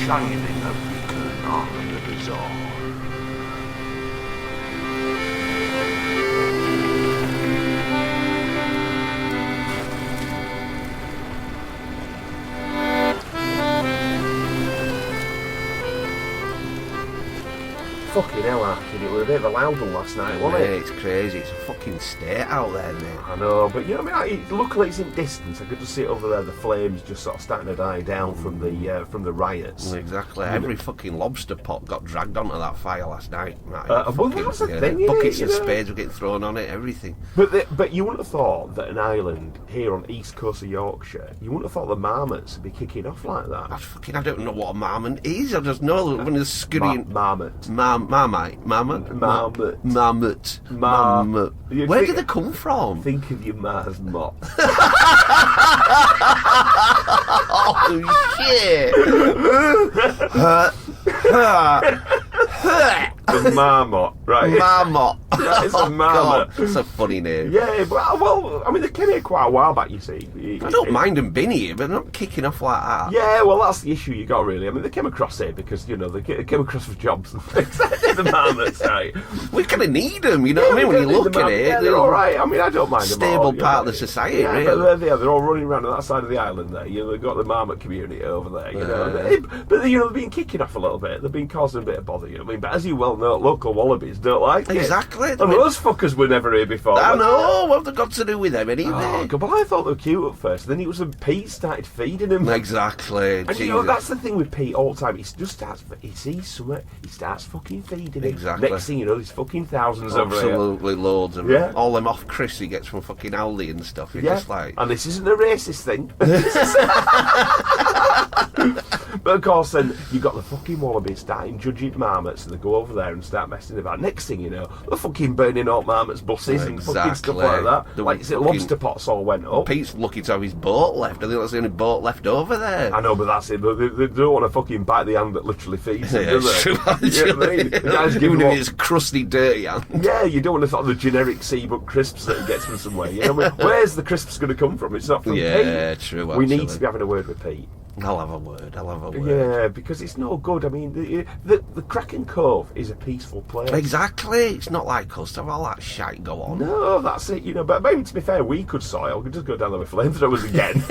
shining a beacon on the bizarre. Fucking hell, Arkin, it was a bit of a loud one last night, wasn't it? It's crazy. It's a fucking state out there, mate. I know, but you know what I mean? Luckily it's in distance. I could just see it over there, the flames just sort of starting to die down from the riots. Exactly. Every fucking lobster pot got dragged onto that fire last night. Well, that's the thing, buckets innit, and spades were getting thrown on it, everything. But you wouldn't have thought that an island here on the east coast of Yorkshire, you wouldn't have thought the marmots would be kicking off like that. I don't know what a marmot is. I just know when the scurrying... Marmot. Marmot. Where did they come from? Think of your Marmot. Oh shit! The Marmot, right? Marmot. It's a marmot. That's a funny name. Yeah, well, I mean, they came here quite a while back, you see. I don't mind them being here, but they're not kicking off like that. Yeah, well, that's the issue you got, really. I mean, they came across here because, you know, they came across for jobs and things. The marmots, right? We kind of need them, you know what I mean? When you look at it, they're all right. I mean, I don't mind them. Stable part of the society, really. But they're all running around on that side of the island there. You know, they've got the marmot community over there, you know. But, you know, they've been kicking off a little bit. They've been causing a bit of bother, you know what I mean? But as you well know, local Wallabies don't like it. Exactly. And those fuckers were never here before. I know. What have they got to do with them anyway? Oh, God, but I thought they were cute at first. Then it was when Pete started feeding them. Exactly. And you know, that's the thing with Pete all the time. He just starts, he sees something, he starts fucking feeding him. Exactly. Next thing you know, there's fucking thousands over here. Absolutely loads of them. All them off Chris he gets from fucking Aldi and stuff. You're just like... And this isn't a racist thing. But of course, then you got the fucking Wallabies starting judging marmots, and they go over there and start messing about. Next thing you know, they're fucking burning up marmots' buses and fucking stuff like that. Like, lobster pots all went up. Pete's lucky to have his boat left. I think that's the only boat left over there. I know, but that's it. But they don't want to fucking bite the hand that literally feeds them, do they? True, you know what I mean? The guy's even if it's crusty, dirty hand. Yeah, you don't want to thought of the generic Seabuck crisps that he gets from somewhere. You know, where's the crisps going to come from? It's not from Pete. Yeah, true. We need to be having a word with Pete. I'll have a word. Yeah, because it's no good. I mean, the Kraken Cove is a peaceful place. Exactly. It's not like us to have all that shite go on. No, that's it. You know, but maybe to be fair, we could soil. We could just go down there with flamethrowers again.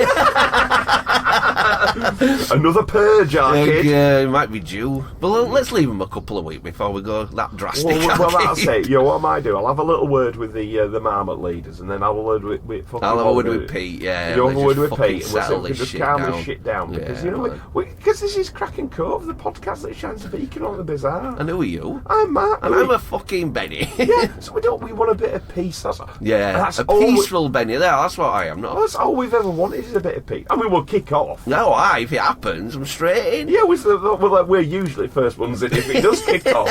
Another purge, Arcade. Yeah, it might be due. But let's leave them a couple of weeks before we go that drastic. Well, that's it. You know, what I might do? I'll have a little word with the Marmot leaders, and then I'll have a word with I'll have a word with Pete. Yeah, you'll have a word with Pete. Settle this just shit calm down. this shit down. Because, you know, because this is Kraken Cove, the podcast that shines a beacon on the bizarre. And who are you? I'm Matt. And I'm a fucking Benny. Yeah, so we want a bit of peace. That's peaceful Benny there, that's what I am. Not. That's all we've ever wanted is a bit of peace. I mean, we'll kick off. No, if it happens, I'm straight in. Yeah, we're usually first ones in if it does kick off.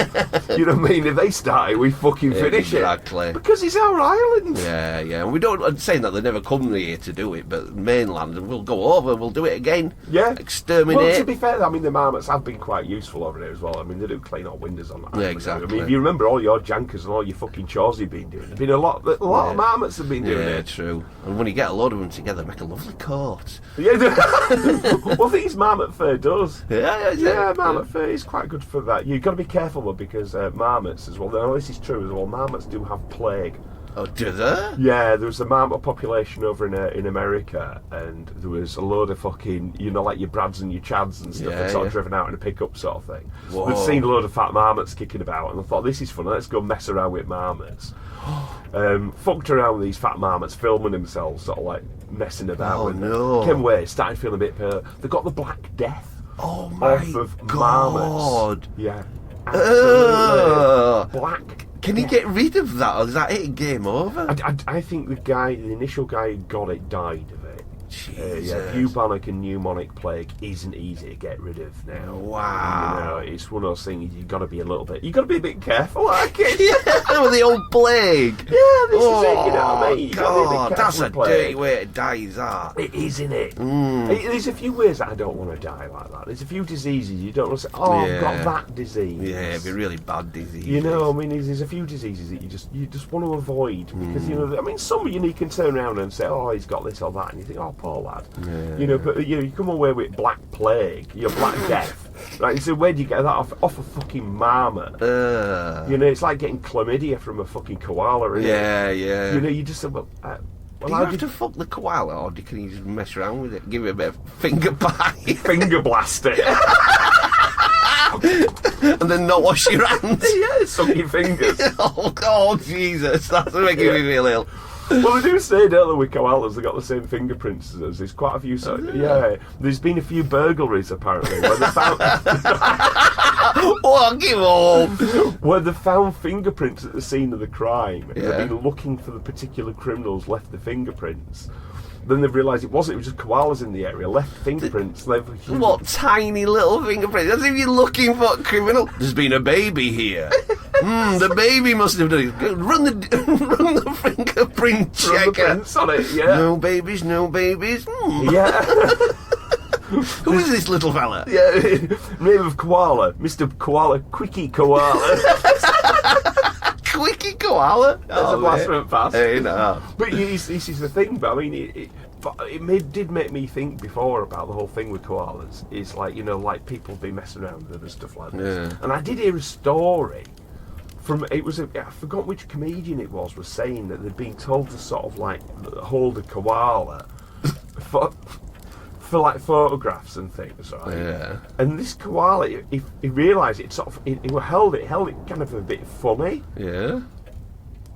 You know what I mean? If they start, we fucking finish exactly. Because it's our island. Yeah. And we don't, I'm saying that they never come here to do it, but mainland, and we'll go over, we'll do it again. Yeah. Exterminate. Well, to be fair, I mean, the marmots have been quite useful over there as well. I mean, they do clean all windows on that. Yeah, exactly. I mean, if you remember all your jankers and all your fucking chores you've been doing, there's been a lot of marmots have been doing it. Yeah, true. And when you get a load of them together, make a lovely coat. Yeah. Well, these marmot fur does. Yeah, marmot fur is quite good for that. You've got to be careful though, because marmots as well. Now, this is true as well. Marmots do have plague. Oh, do they? Yeah, there was a marmot population over in America, and there was a load of fucking, you know, like your Brads and your Chads and stuff, that sort of driven out in a pickup sort of thing. Whoa. They'd seen a load of fat marmots kicking about, and I thought, this is fun, let's go mess around with marmots. Fucked around with these fat marmots, filming themselves, sort of like messing about. Oh, and no. Came away, started feeling a bit pale. They got the Black Death. Oh, my off of God. marmots. Yeah. Absolutely. Black. Can he get rid of that, or is that it? Game over? I think the initial guy who got it died of it. Jesus. Bubonic and pneumonic plague isn't easy to get rid of now. Wow. You know, it's one of those things you've got to be a bit careful, like it. Yeah, with the old plague. Yeah, this is it, you know what I mean? God, that's a dirty way to die, is that? It is, isn't it? There's a few ways that I don't want to die like that. There's a few diseases you don't want to say, I've got that disease. Yeah, it'd be really bad disease. You know, I mean, there's a few diseases that you just want to avoid because, you know, I mean, some you can turn around and say, oh, he's got this or that, and you think, oh, poor lad. Yeah. You know, but you come away with Black Plague, Black Death. Right, he said, where do you get that off? Off a fucking marmot. You know, it's like getting chlamydia from a fucking koala, isn't it? Yeah. You know, you just said, well, do you have to fuck the koala, or can you just mess around with it? Give it a bit of finger pie? Finger blast it. And then not wash your hands? Yeah, suck your fingers. Oh, Jesus, that's making me feel ill. Well, they do say, don't they, with koalas, they've got the same fingerprints as us. There's quite a few... there's been a few burglaries, apparently, where they found... Oh, give up! Where they found fingerprints at the scene of the crime. And Yeah. they've been looking for the particular criminals, left the fingerprints. Then they've realised it wasn't, it was just koalas in the area, left fingerprints. What tiny little fingerprints? As if you're looking for a criminal. There's been a baby here. The baby must have done it. Run the fingerprint checker. Prints on it, yeah. No babies, no babies. Yeah. Who is this little fella? Yeah, name of koala, Mr. Koala, Quickie Koala. Quickie koala? That's a blasphemy pass. Hey, no. But this is the thing, but I mean, it did make me think before about the whole thing with koalas. It's like, you know, like people be messing around with and stuff like this. Yeah. And I did hear a story from, I forgot which comedian it was saying that they'd been told to sort of like hold a koala for like photographs and things, right? Yeah. And this koala, he realised it sort of, he held it kind of a bit funny. Yeah.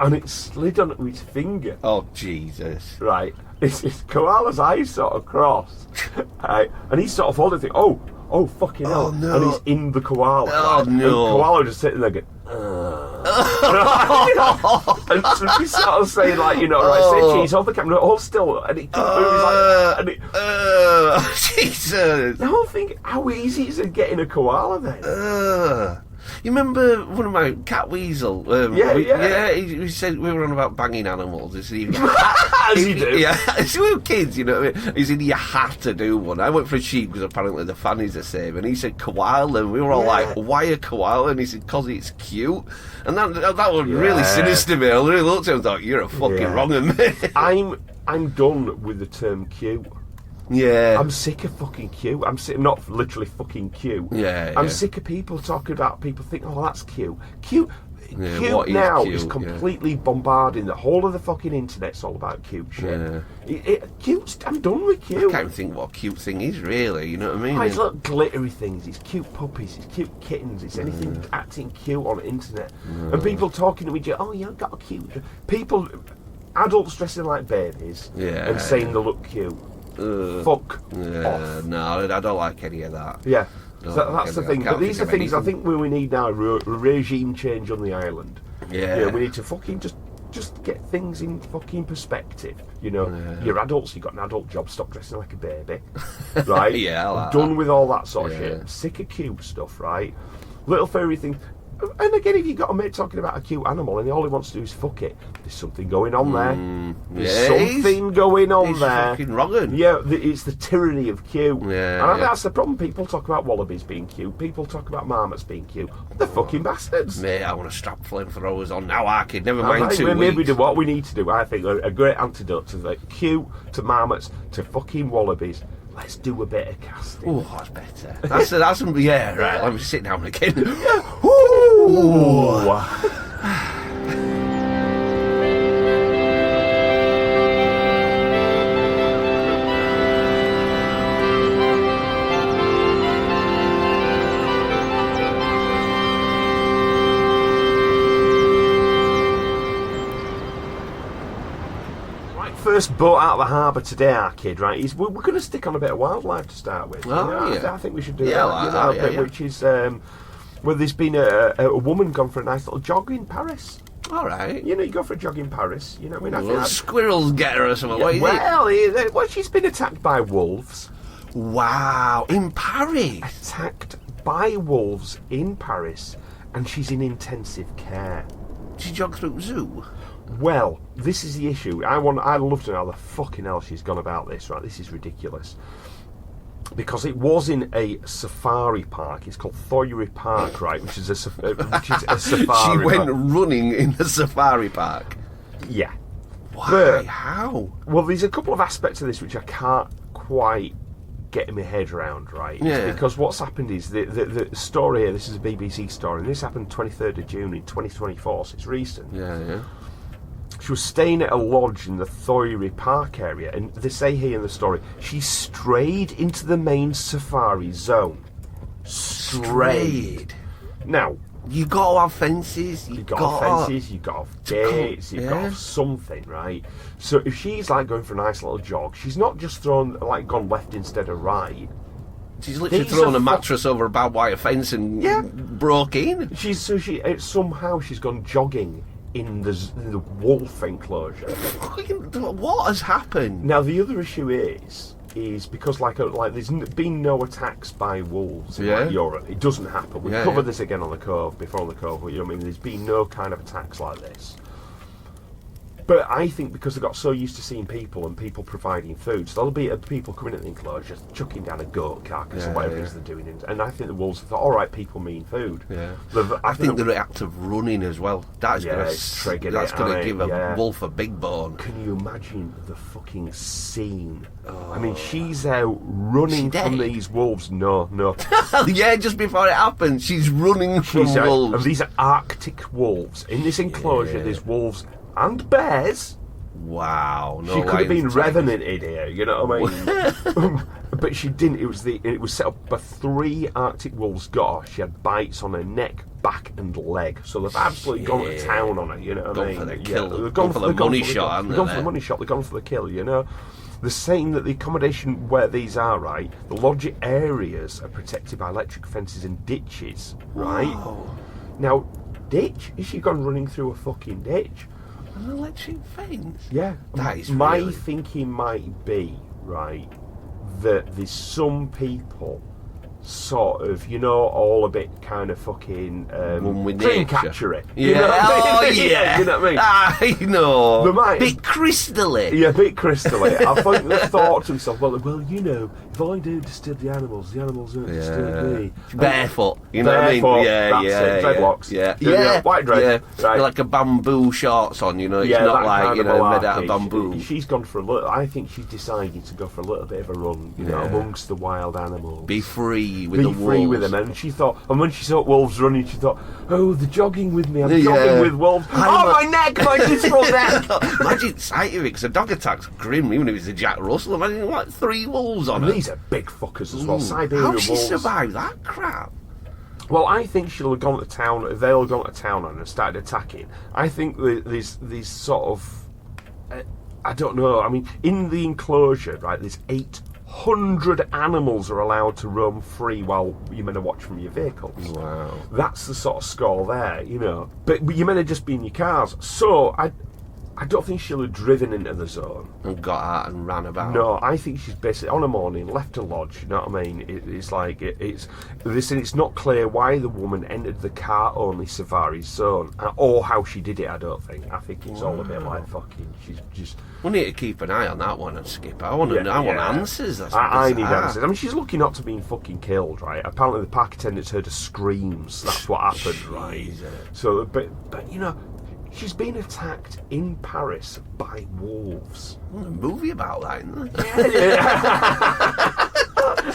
And it slid onto his finger. Oh, Jesus. Right. His koala's eyes sort of crossed. Right. And he sort of holding it, oh, fucking hell. No. And he's in the koala. Oh, right? no. And the koala just sitting there going, and so he sort of saying, like, you know, right, say cheese, hold the camera, hold still, and it couldn't move his eye, and it... Jesus. The whole thing, how easy is it getting a koala then? You remember one of my cat weasel? He said we were on about banging animals. As you do. Yeah, so we were kids, you know what I mean? He said you had to do one. I went for a sheep because apparently the fanny's the same, and he said koala, and we were all like, why a koala? And he said, because it's cute. And that was really sinister me. I really looked at him and thought, you're a fucking wrong one, mate. I'm done with the term cute. Yeah. I'm sick of fucking cute. I'm sick, not literally fucking cute. I'm sick of people talking about, people think, oh, that's cute. Cute now is completely bombarding. The whole of the fucking internet's all about cute shit. Cute, I'm done with cute. I can't even think what a cute thing is, really, you know what I mean? It's like glittery things, it's cute puppies, it's cute kittens, it's anything acting cute on the internet. And people talking to me, oh, you haven't got a cute... People, adults dressing like babies and saying they look cute. Fuck off. No, I don't like any of that. Yeah, so that's the thing. But these are things I think we need now, a regime change on the island. Yeah. We need to fucking just get things in fucking perspective. You know, you're adults, you've got an adult job, stop dressing like a baby. Right? I'm done with all that sort of shit. I'm sick of cute stuff, right? Little furry things. And again, if you've got a mate talking about a cute animal and all he wants to do is fuck it, there's something going on there. There's something going on there. Fucking wrong. Yeah, it's the tyranny of cute. And that's the problem. People talk about wallabies being cute. People talk about marmots being cute. They're fucking bastards. Mate, I want to strap flamethrowers on now, I kid. Never mind 2 weeks. Maybe do what we need to do. I think a great antidote to the cute, to marmots, to fucking wallabies. Let's do a bit of casting. Oh, that's better. That's right. Let me sit down again. Ooh. First boat out of the harbour today, our kid, right? We're going to stick on a bit of wildlife to start with. I think we should do that. Which is where there's been a woman gone for a nice little jog in Paris. All right. You know, you go for a jog in Paris. You know what I mean? Squirrels get her or something. Well, she's been attacked by wolves. Wow, in Paris? Attacked by wolves in Paris, and she's in intensive care. She jogged through the zoo? Well, this is the issue. I'd love to know how the fucking hell she's gone about this, right? This is ridiculous. Because it was in a safari park. It's called Thoyery Park, right? Which is a safari She went running in a safari park? Yeah. Why? How? Well, there's a couple of aspects of this which I can't quite getting my head around, right? Yeah. Because what's happened is the story here, this is a BBC story, and this happened 23rd of June in 2024, so it's recent. Yeah. She was staying at a lodge in the Thoiry Park area, and they say here in the story, she strayed into the main safari zone. Strayed. Now, you got to have fences. You got to have fences. You got to have gates. You got to have something, right? So if she's like going for a nice little jog, she's not just gone left instead of right. She's literally thrown a mattress over a barbed wire fence and broke in. Somehow she's gone jogging in the wolf enclosure. What has happened? Now the other issue is because there's been no attacks by wolves in Europe. It doesn't happen. We covered this again on the Cove, before on the Cove. You know what I mean? There's been no kind of attacks like this. But I think because they got so used to seeing people and people providing food, so there'll be people coming at the enclosure, chucking down a goat carcass or whatever it is they're doing. And I think the wolves have thought, all right, people mean food. Yeah. I think the act of running as well. That's going to give a wolf a big bone. Can you imagine the fucking scene? I mean, she's out running from these wolves. No. Yeah, just before it happens, she's running from wolves. And these are Arctic wolves. In this enclosure, there's wolves and bears. Wow. She could have been revenanted here, you know what I mean? But she didn't. It was set up by 3 Arctic wolves. She had bites on her neck, back and leg. So they've absolutely gone to town on her, you know what I mean? For the kill. They've gone for the money shot, they've gone for the money shot, they've gone for the kill, you know? They're saying that the accommodation where these are, right, the lodge areas are protected by electric fences and ditches, right? Whoa. Now, ditch? Is she gone running through a fucking ditch? An electric fence? Yeah. That is my thinking might be, right, that there's some people sort of, you know, all a bit kind of fucking dream catcher-y. Yeah. You know what I mean? Yeah. You know what I mean? I know. They might. Bit crystally. Yeah, a bit crystally. I think they thought to themselves, well, you know, if I do disturb the animals won't disturb me. Barefoot. You know what I mean? Yeah. Dreadlocks. Yeah. White dread. Yeah. Right. Like a bamboo shorts on, you know. It's not like, you know, made out of bamboo. She's gone for a little. I think she's decided to go for a little bit of a run, you know, amongst the wild animals. Be free with the wolves. Free with them, and she thought, and when she saw wolves running, she thought, oh, they're jogging with me. I'm jogging with wolves. My neck, my distal neck. Imagine the sight of it, because a dog attack's grim, even if it's a Jack Russell. Imagine like 3 wolves on her. These are big fuckers as well. Siberian wolves. How she survived that crap? Well, I think she'll have gone to town. They'll have gone to town on her and started attacking. I think these sort of, I don't know. I mean, in the enclosure, right? There's 800 animals are allowed to roam free while you men are watching from your vehicles. Wow. That's the sort of score there, you know. But you men are just be in your cars. So I don't think she'll have driven into the zone and got out and ran about. No, I think she's basically on a morning left a lodge. You know what I mean? It's like it's not clear why the woman entered the car-only safari zone or how she did it. I think it's all a bit like fucking. She's just. We need to keep an eye on that one and skip. I want answers. I need answers. I mean, she's lucky not to be fucking killed, right? Apparently, the park attendants heard her screams. That's what happened, right? So, but you know. She's been attacked in Paris by wolves. There's a movie about that, isn't there? Yeah.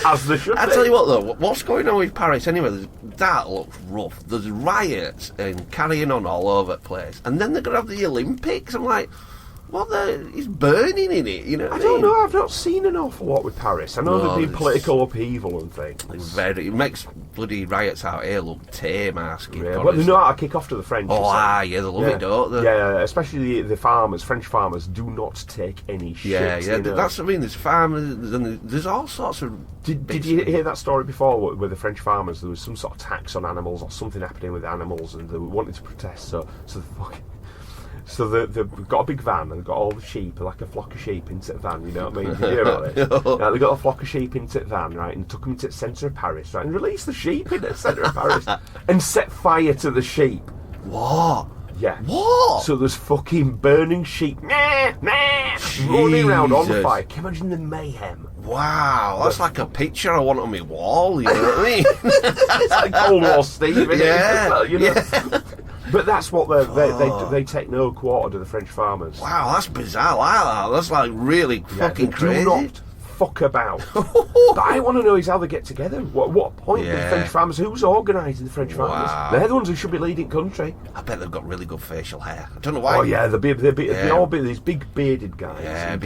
As there should be. I tell you what, though, what's going on with Paris anyway? That looks rough. There's riots and carrying on all over the place, and then they're going to have the Olympics. I'm like, he's burning in it, you know. I don't know. I've not seen an awful lot with Paris. I know there's been political upheaval and things. It makes bloody riots out here look tame, asking. Yeah, but they know how to kick off to the French. They love it, don't they? Yeah, especially the farmers. French farmers do not take any shit. Yeah. That's what I mean. There's farmers, and there's all sorts of. Did you hear that story before with the French farmers? There was some sort of tax on animals or something happening with animals, and they wanted to protest. So they've got a big van and they've got all the sheep, like a flock of sheep into the van, you know what I mean? Did you hear about this? Now, they got a flock of sheep into the van, right, and took them to the centre of Paris, right, and released the sheep into the centre of Paris and set fire to the sheep. What? Yeah. What? So there's fucking burning sheep, running around on fire. Can you imagine the mayhem? Wow, that's like a picture I want on my wall, you know what I mean? It's like Cold War Steve, isn't it? Yeah. You know? But that's what they take no quarter to the French farmers. Wow, that's bizarre. Like that. That's like really fucking crazy. Do not fuck about. But I want to know is how they get together. What point the French farmers? Who's organising the French farmers? They're the ones who should be leading country. I bet they've got really good facial hair. I don't know why. Oh yeah, they'll all be these big bearded guys, massive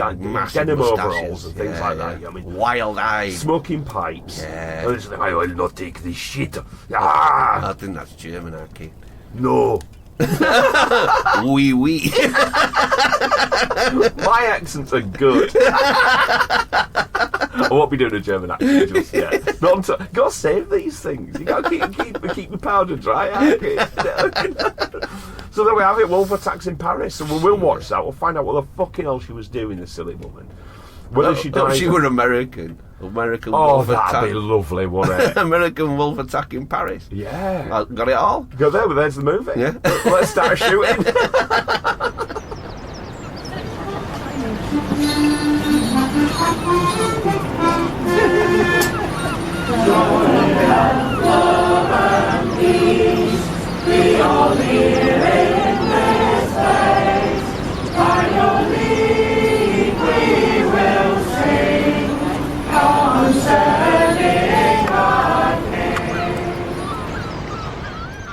denim moustaches. overalls and things like that. I mean, wild-eyed, smoking pipes. Yeah. And it's like, I will not take this shit. I think that's German, Aki. No. Oui. My accents are good. I won't be doing a German accent just yet. Gotta save these things. You gotta keep the powder dry. So there we have it. Wolf attacks in Paris, and we'll watch that. We'll find out what the fucking hell she was doing, the silly woman. Whether she died. She were American wolf attack. That'd be lovely, wouldn't it? American wolf attack in Paris. Yeah. Got it all? Go there, but there's the movie. Yeah. Let's start shooting.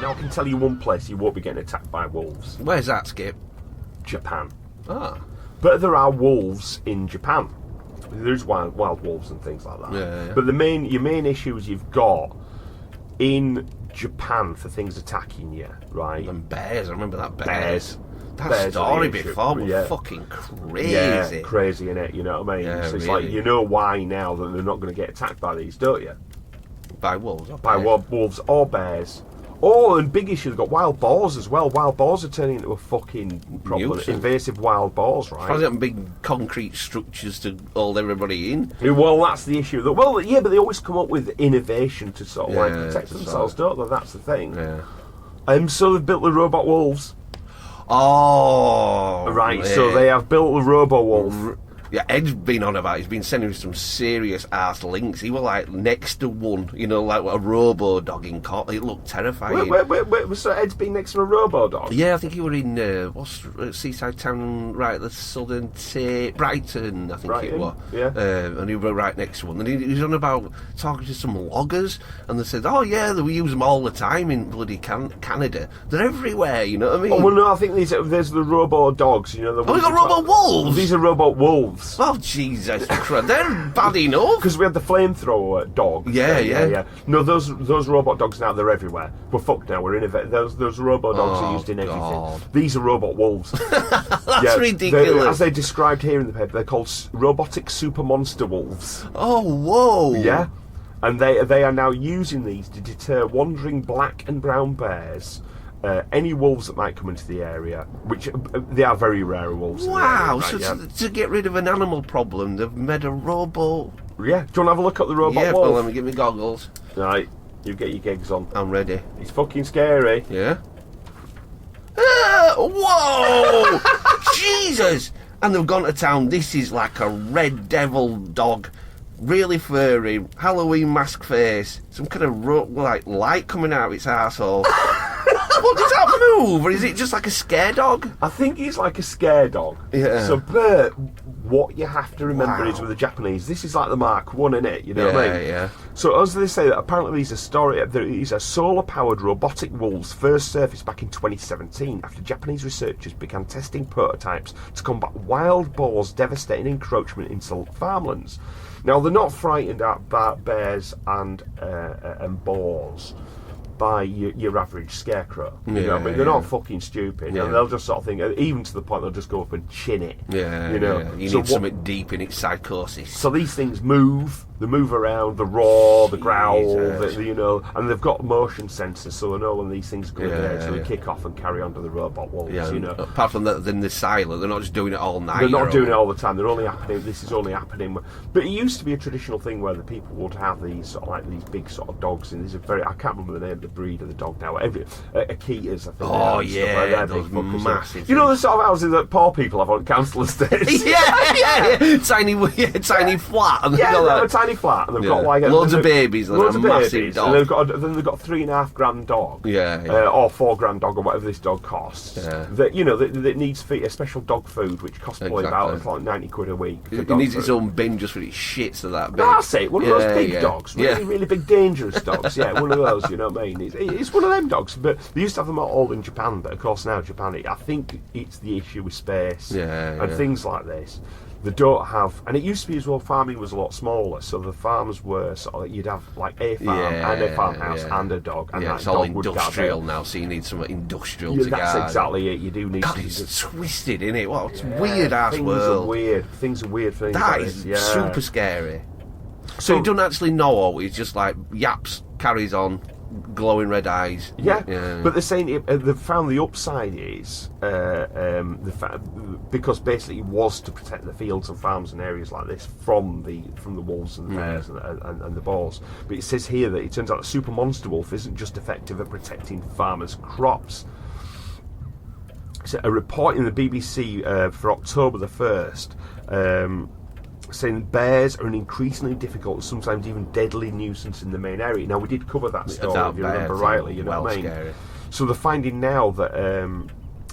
Now I can tell you one place you won't be getting attacked by wolves. Where's that, Skip? Japan. Ah. But there are wolves in Japan. There's wild wolves and things like that. Yeah. But your main issues you've got in Japan for things attacking you, right? And bears, I remember that Bears. That story before was fucking crazy. Yeah, crazy, innit? You know what I mean? Yeah, so it's really. like, you know why now that they're not going to get attacked by these, don't you? By wolves? Or By bears? wolves or bears. Oh, and big issue, they've got wild boars as well. Wild boars are turning into a fucking problem. Nuisance. Invasive wild boars, right? Probably big concrete structures to hold everybody in. Well, that's the issue. Well, yeah, but they always come up with innovation to sort of like Yeah, protect to themselves, don't they? That's the thing. Yeah. So they've built the robot wolves. Oh, Right, yeah. so they have built the robo wolf. Yeah, Ed's been on about. He's been sending me some serious ass links. He was like next to one, you know, like a robo dog in court. It looked terrifying. Wait, so Ed's been next to a robo dog? Yeah, I think he were in what's seaside town right at the southern tip, Brighton, I think Brighton, it was. yeah. And he was right next to one. And he was on about talking to some loggers, and they said, "Oh yeah, we use them all the time in bloody Canada. They're everywhere." You know what I mean? Oh well, no, I think there's the robo dogs. You know, the we got robo wolves. These are robot wolves. Oh Jesus Christ, they're bad enough. Because we had the flamethrower dog. Yeah. No, those robot dogs now, they're everywhere. We're fucked now. We're innovative. Those robot dogs are used in everything. God. These are robot wolves. That's ridiculous. As they described here in the paper, they're called robotic super monster wolves. Oh whoa. Yeah, and they are now using these to deter wandering black and brown bears. Any wolves that might come into the area, which they are very rare wolves. Wow! In the area, right, To get rid of an animal problem, they've made a robo. Yeah. Do you want to have a look at the robot Yeah, wolf? well, let me get my goggles. Right, you get your gigs on. I'm ready. It's fucking scary. Yeah. Whoa! Jesus! And they've gone to town. This is like a red devil dog. Really furry, Halloween mask face, some kind of like light coming out of its arsehole. What, does that move, or is it just like a scare dog? I think he's like a scare dog. Yeah. So, but what you have to remember Wow. is with the Japanese, this is like the Mark 1, innit? You know what I mean? Yeah. So, as they say, that apparently these are solar-powered robotic wolves first surfaced back in 2017 after Japanese researchers began testing prototypes to combat wild boars' devastating encroachment into farmlands. Now, they're not frightened at bears and boars by your average scarecrow. You know what I mean? They're not fucking stupid. Yeah. And they'll just sort of think, even to the point they'll just go up and chin it. Yeah, you know. yeah. You So need something deep in its psychosis. So these things move. They move around. The roar, the growl. You know, and they've got motion sensors, so they know when these things go in there. So they kick off and carry on to the robot wolves. Yeah, you know. apart from that, then they're silent. They're not just doing it all night. They're not doing it all the time. They're only happening. This is only happening. But it used to be a traditional thing where the people would have these sort of like these big sort of dogs. And these are very. I can't remember the name of the breed of the dog now. Akitas, I think. Oh and stuff yeah, like that. those Big fuckers. massive. You know the sort of houses that poor people have on council estates. yeah, tiny flat. And Yeah, all they have that. a tiny tiny flat, and they've got like loads of babies, and a massive dog, and then they've got $3,500 dog, or $4,000 dog, or whatever this dog costs. That that needs a special dog food, which costs probably about like £90 a week. It needs its own bin just for its shits of that big. That's it. One of those big dogs, really big, dangerous dogs. Yeah, one of those. You know what I mean? It's one of them dogs. But they used to have them all in Japan, but of course now Japan, I think it's the issue with space and things like this. They don't have, and it used to be as well, farming was a lot smaller, so the farms were sort of, you'd have like a farm and a farmhouse and a dog, and that it's dog all industrial now, so you need something industrial to that's garden. Exactly it, you do need it's twisted, isn't it? Well, it's weird ass world. Things are weird things that like is this. super scary. So you don't actually know, it's just like yaps, carries on, glowing red eyes. But they're saying they've found the upside is because basically it was to protect the fields and farms and areas like this from the wolves and the bears and the boars. But it says here that it turns out the super monster wolf isn't just effective at protecting farmers' crops. So a report in the BBC for October the 1st. Saying bears are an increasingly difficult and sometimes even deadly nuisance in the main area. Now, we did cover that story, if you remember rightly, you know what I mean? Scary. So they're finding now that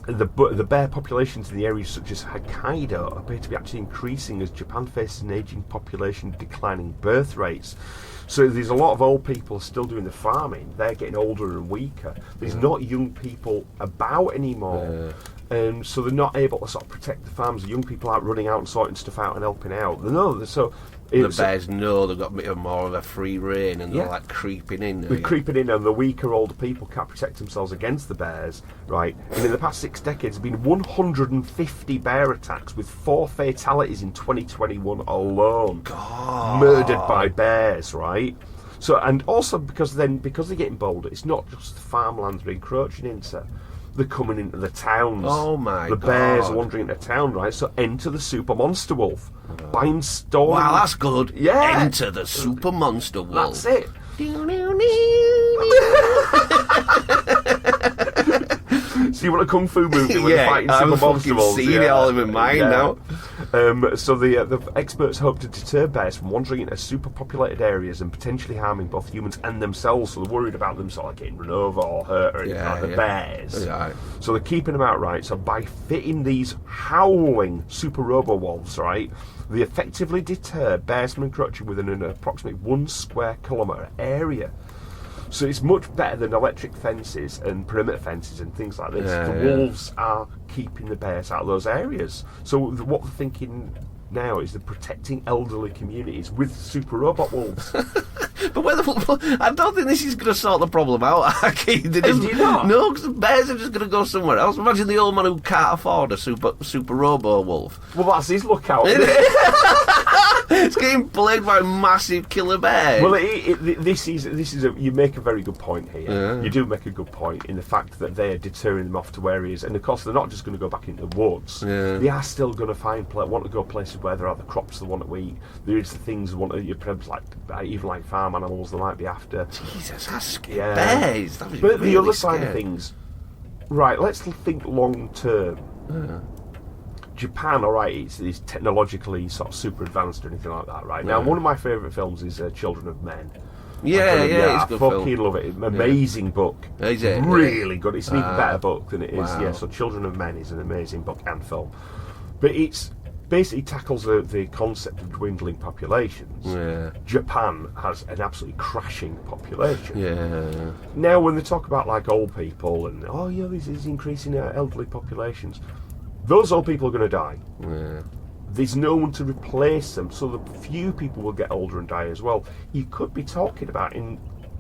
the bear populations in the areas such as Hokkaido appear to be actually increasing as Japan faces an ageing population, declining birth rates. So there's a lot of old people still doing the farming. They're getting older and weaker. There's not young people about anymore. So they're not able to sort of protect the farms. The young people aren't running out and sorting stuff out and helping out. The bears know they've got a bit more of a free rein, and they're like creeping in. They're creeping in, and the weaker, older people can't protect themselves against the bears, right? And in the past 6 decades, there have been 150 bear attacks, with 4 fatalities in 2021 alone. God. Murdered by bears, right? So, and also because they're getting bolder, it's not just the farmlands they're encroaching into. They're coming into the towns. Oh my God. The bears are wandering into town, right? So enter the super monster wolf. Buying stores. Wow, that's good. Yeah. Enter the super monster wolf. That's it. So you want a kung fu movie where they're fighting super monster wolves? I've seen it all in my mind now. So the experts hope to deter bears from wandering into superpopulated areas and potentially harming both humans and themselves. So they're worried about them sort of getting run over or hurt or anything like the bears. Yeah. So they're keeping them out, right? So by fitting these howling super robo-wolves, right, they effectively deter bears from encroaching within an approximately 1 square kilometre area. So it's much better than electric fences and perimeter fences and things like this. The wolves are keeping the bears out of those areas. So what they're thinking now is they're protecting elderly communities with super robot wolves. But I don't think this is going to sort the problem out. Do you not? No, because the bears are just going to go somewhere else. Imagine the old man who can't afford a super robo wolf. Well, that's his lookout, isn't it? It's getting plagued by massive killer bears. Well, you make a very good point here. Yeah. You do make a good point in the fact that they are deterring them off to areas, and of course they're not just going to go back into the woods. Yeah. They are still going to want to go places where there are the crops they want to eat. There is the things they want to eat, even like farm animals they might be after. Jesus, that's scary. Bears. That was but really the other scary. side of things, right? Let's think long term. Yeah. Japan, all right, it's technologically sort of super advanced or anything like that, right? Now, one of my favourite films is Children of Men. I fucking love it. Amazing book. Is it? Really good. It's an even better book than it is. Wow. Yeah, so Children of Men is an amazing book and film. But it's basically tackles the concept of dwindling populations. Yeah. Japan has an absolutely crashing population. Yeah. Now, when they talk about like old people and this is increasing elderly populations, those old people are going to die. Yeah. There's no one to replace them, so the few people will get older and die as well. You could be talking about in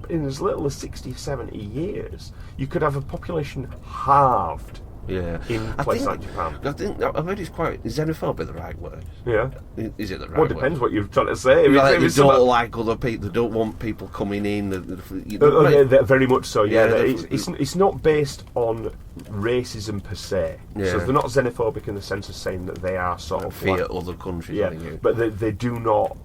as little as 60, 70 years, you could have a population halved. Yeah, in places like Japan. I heard it's quite xenophobic the right word. Yeah, is it the right word? Well, it depends what you're trying to say. They don't like other people. They don't want people coming in. They're very much so. Yeah, it's not based on racism per se. Yeah. So they're not xenophobic in the sense of saying that they are sort of fear other countries. Yeah, but they don't.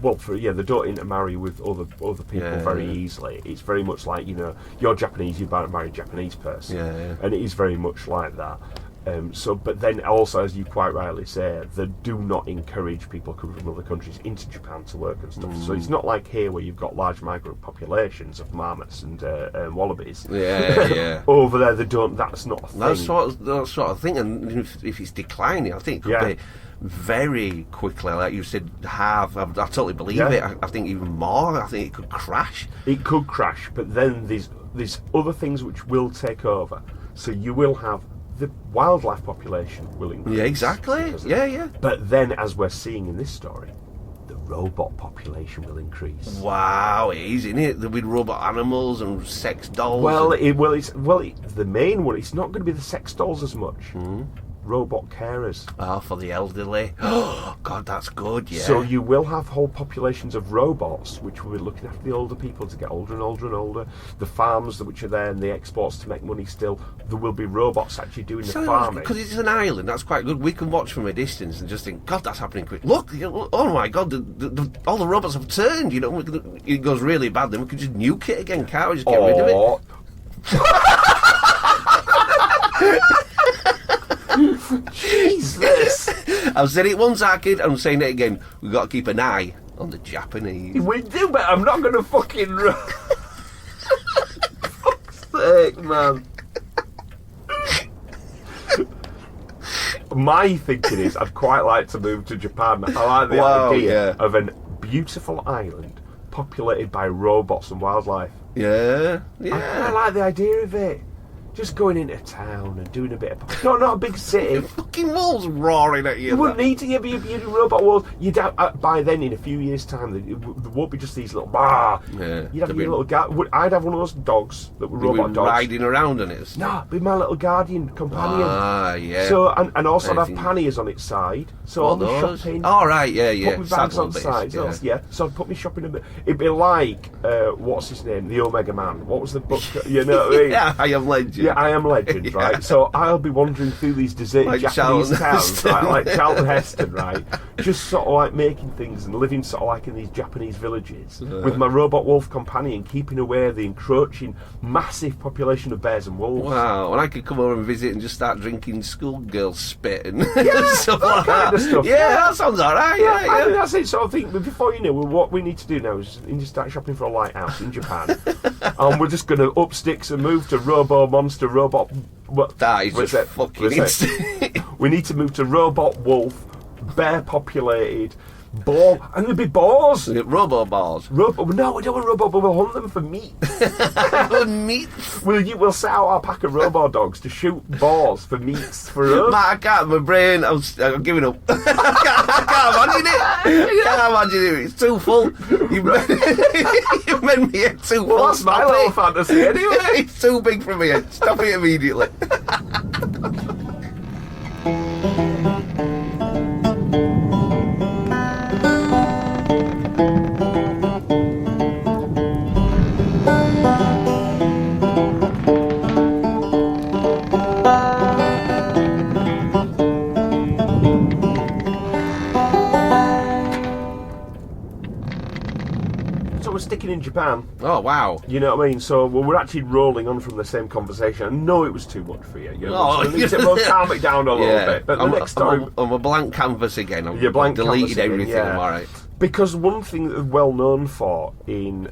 Well, they don't intermarry with other people very easily. It's very much like, you're Japanese, you might marry a Japanese person, and it is very much like that. But then also, as you quite rightly say, they do not encourage people coming from other countries into Japan to work and stuff. So it's not like here where you've got large migrant populations of marmots and wallabies. Yeah. Over there, they don't. That's not a thing. That sort of thing. And if it's declining, I think it could be very quickly, like you said, I totally believe it. I think even more. I think it could crash. It could crash, but then there's other things which will take over. So you will have the wildlife population will increase. Yeah, exactly. Yeah. But then, as we're seeing in this story, the robot population will increase. Wow, it is, isn't it? There'll be robot animals and sex dolls. It's the main one. It's not going to be the sex dolls as much. Robot carers. For the elderly. Oh, God, that's good, yeah. So you will have whole populations of robots which will be looking after the older people to get older and older and older. The farms which are there and the exports to make money still, there will be robots actually doing the farming. Because it's an island, that's quite good. We can watch from a distance and just think, God, that's happening quick. Look, oh my God, all the robots have turned, you know. It goes really bad, then we can just nuke it again, can't we? Just get rid of it. Jesus! I've said it once, kid. I'm saying it again. We've got to keep an eye on the Japanese. We do, but I'm not going to fucking... Fuck's sake, man. My thinking is I'd quite like to move to Japan. I like the idea of a beautiful island populated by robots and wildlife. Yeah. I like the idea of it. Just going into town and doing a bit of... not a big city. Fucking wolves roaring at you. You wouldn't need to be a robot wolf. You'd have, by then, in a few years' time, there won't be just these little... You'd have your little... I'd have one of those dogs that were robot dogs. Riding around on it? No, be my little guardian companion. Yeah. So, and also I'd have panniers on its side. So all the shopping... All right, yeah. Put my bags on the side. So I'd put me shopping a bit. It'd be like, what's his name? The Omega Man. What was the book? You know what I mean? Yeah, I Am Legend. Yeah, I Am Legend, right? So I'll be wandering through these deserted Japanese towns, like Charlton Heston, right? Just sort of like making things and living sort of like in these Japanese villages with my robot wolf companion, keeping away the encroaching massive population of bears and wolves. Wow, and I could come over and visit and just start drinking schoolgirl spit and stuff like that. Kind of stuff. Yeah, that sounds alright. Yeah. I mean, that's it. So I think before you know, what we need to do now is just start shopping for a lighthouse in Japan, and we're just going to up sticks and move to Robo Monster Robot. That is just fucking insane. We need to move to Robot Wolf, bear populated, boar, and there'll be boars. Robo boars. No, we don't want robot, but we'll hunt them for meat. For meat? We'll set out our pack of robo dogs to shoot boars for meats for us. Matt, I can't. My brain, I'm giving up. I can't imagine it. I can't imagine it. It's too full. You've made me head too full. Well, that's my little fantasy anyway. It's too big for me. Stop it immediately. Sticking in Japan. Oh, wow. You know what I mean? So we're actually rolling on from the same conversation. I know it was too much for you. We'll calm it down a little bit. But the next story... I'm a blank canvas again. I've deleted everything. I'm all right. Because one thing that they're well known for in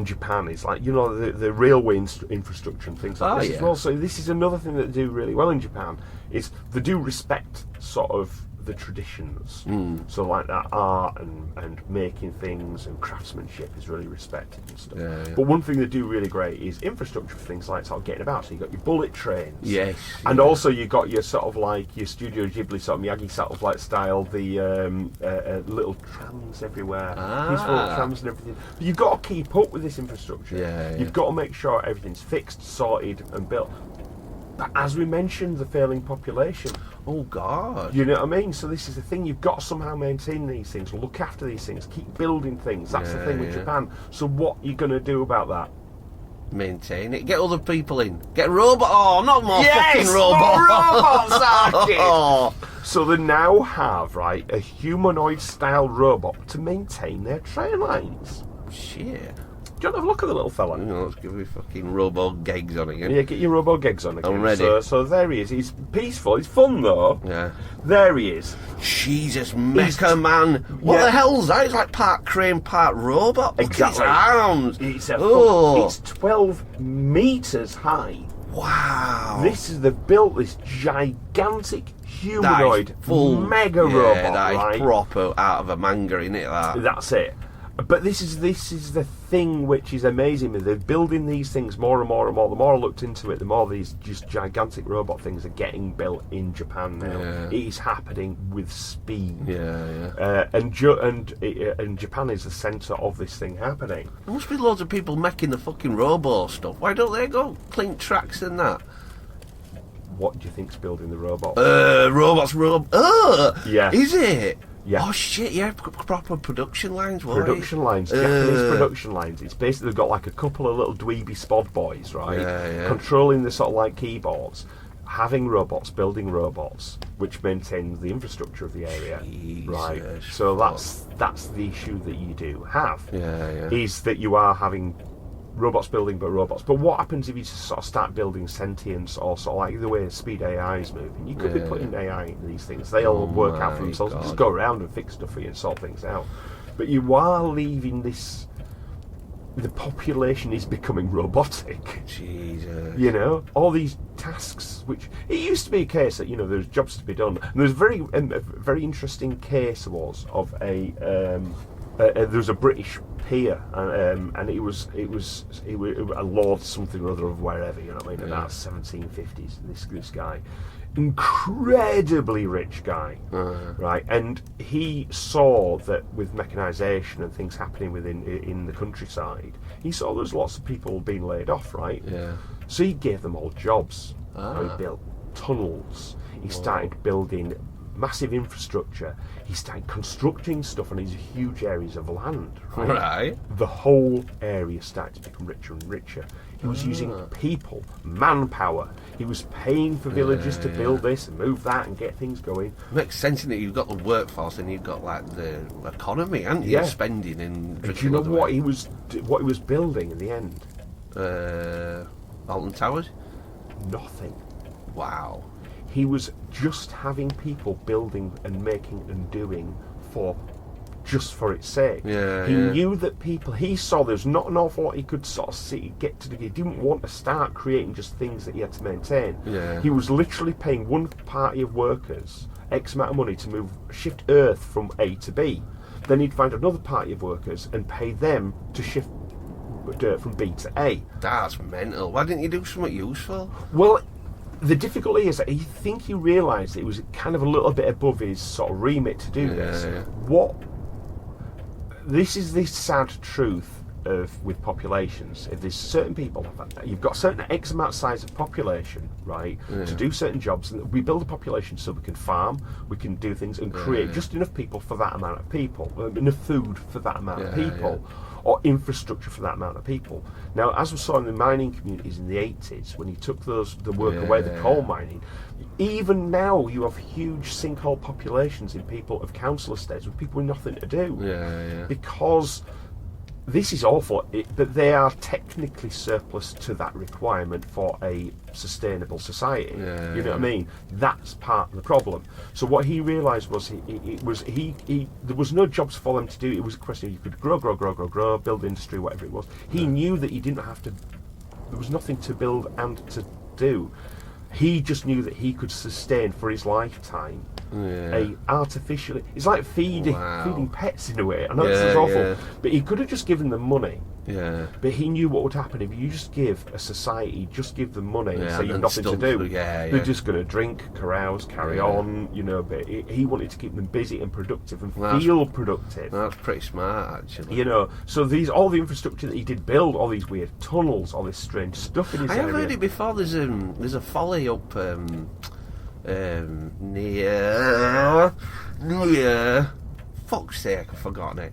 Japan is, like, you know, the railway infrastructure and things like this as well. So this is another thing that they do really well in Japan, is they do respect sort of the traditions. So like that art and making things and craftsmanship is really respected and stuff. But one thing they do really great is infrastructure for things like sort of getting about. So you've got your bullet trains, and also you've got your sort of like your Studio Ghibli sort of Miyagi sort of like style, the little trams everywhere, peaceful little trams and everything. But you've got to keep up with this infrastructure. You've got to make sure everything's fixed, sorted and built. But as we mentioned, the failing population. Oh, God. You know what I mean? So this is the thing. You've got to somehow maintain these things, look after these things, keep building things. That's the thing with Japan. So what are you going to do about that? Maintain it. Get other people in. Get robots. Oh, not more fucking robots. More robots, So they now have, right, a humanoid-style robot to maintain their train lines. Shit. Do you want to have a look at the little fella? Let's give me fucking robo-gegs on again. Yeah, get your robo-gegs on again. I'm ready. So there he is. He's peaceful. He's fun, though. Yeah. There he is. Jesus, Mecha Man. What the hell's that? It's like part crane, part robot. Exactly. Look at his arms. It's 12 metres high. Wow. They've built this gigantic humanoid mega robot. That is proper out of a manga, isn't it? That's it. But this is the thing which is amazing. They're building these things more and more and more. The more I looked into it, the more these just gigantic robot things are getting built in Japan now. Yeah. It is happening with speed. And Japan is the centre of this thing happening. There must be loads of people making the fucking robo stuff. Why don't they go clink tracks and that? What do you think's building the robots? Yeah. Is it? Yeah. Oh shit, yeah, proper production lines, Japanese production lines. It's basically they've got like a couple of little dweeby spod boys, right? Controlling the sort of like keyboards, having robots, building robots, which maintains the infrastructure of the area. Right. So that's the issue that you do have. Is that you are having robots building robots. But what happens if you sort of start building sentience, or sort of like the way speed AI is moving? You could be putting AI into these things. They'll work out for themselves and just go around and fix stuff for you and sort things out. But you are leaving this... The population is becoming robotic. Jesus. You know, all these tasks, which... It used to be a case that, there's jobs to be done. And there's a very interesting case of a... there was a British peer, and it was a lord something or other of wherever, you know what I mean? And that's 1750s. This guy, incredibly rich guy, right? And he saw that with mechanisation and things happening in the countryside, he saw there's lots of people being laid off, right? Yeah. So he gave them all jobs. He built tunnels. He started building massive infrastructure. He started constructing stuff on these huge areas of land. Right? The whole area started to become richer and richer. He was using people, manpower. He was paying for villagers to build this and move that and get things going. It makes sense in that you've got the workforce and you've got like the economy, haven't you? Spending and do you know what he was building in the end? Alton Towers? Nothing. Wow. He was just having people building and making and doing just for its sake. He knew that he saw there's not an awful lot he could sort of get to do. He didn't want to start creating just things that he had to maintain. He was literally paying one party of workers X amount of money to shift earth from A to B. Then he'd find another party of workers and pay them to shift dirt from B to A. That's mental. Why didn't you do something useful? Well, the difficulty is that he realised it was kind of a little bit above his sort of remit to do this. This is the sad truth with populations. If there's certain people, you've got certain X amount size of population, right, to do certain jobs, and we build a population so we can farm, we can do things and create just enough people for that amount of people, enough food for that amount of people. Or infrastructure for that amount of people. Now, as we saw in the mining communities in the 80s, when he took the work away, the coal mining, even now you have huge sinkhole populations in people of council estates with people with nothing to do. Because this is awful, that they are technically surplus to that requirement for a sustainable society. You know what I mean? That's part of the problem. So what he realised was there was no jobs for them to do. It was a question of you could grow, build industry, whatever it was. He knew that he didn't have to. There was nothing to build and to do. He just knew that he could sustain for his lifetime a artificially. It's like feeding pets in a way. I know this is awful, but he could have just given them money. But he knew what would happen if you just give a society, just give them money and say you've nothing to do. They're just going to drink, carouse, carry on, But he wanted to keep them busy and productive and feel productive. That's pretty smart, actually. So all the infrastructure that he did build, all these weird tunnels, all this strange stuff in his area. I have heard it before. There's a folly up near. Fuck's sake, I've forgotten it.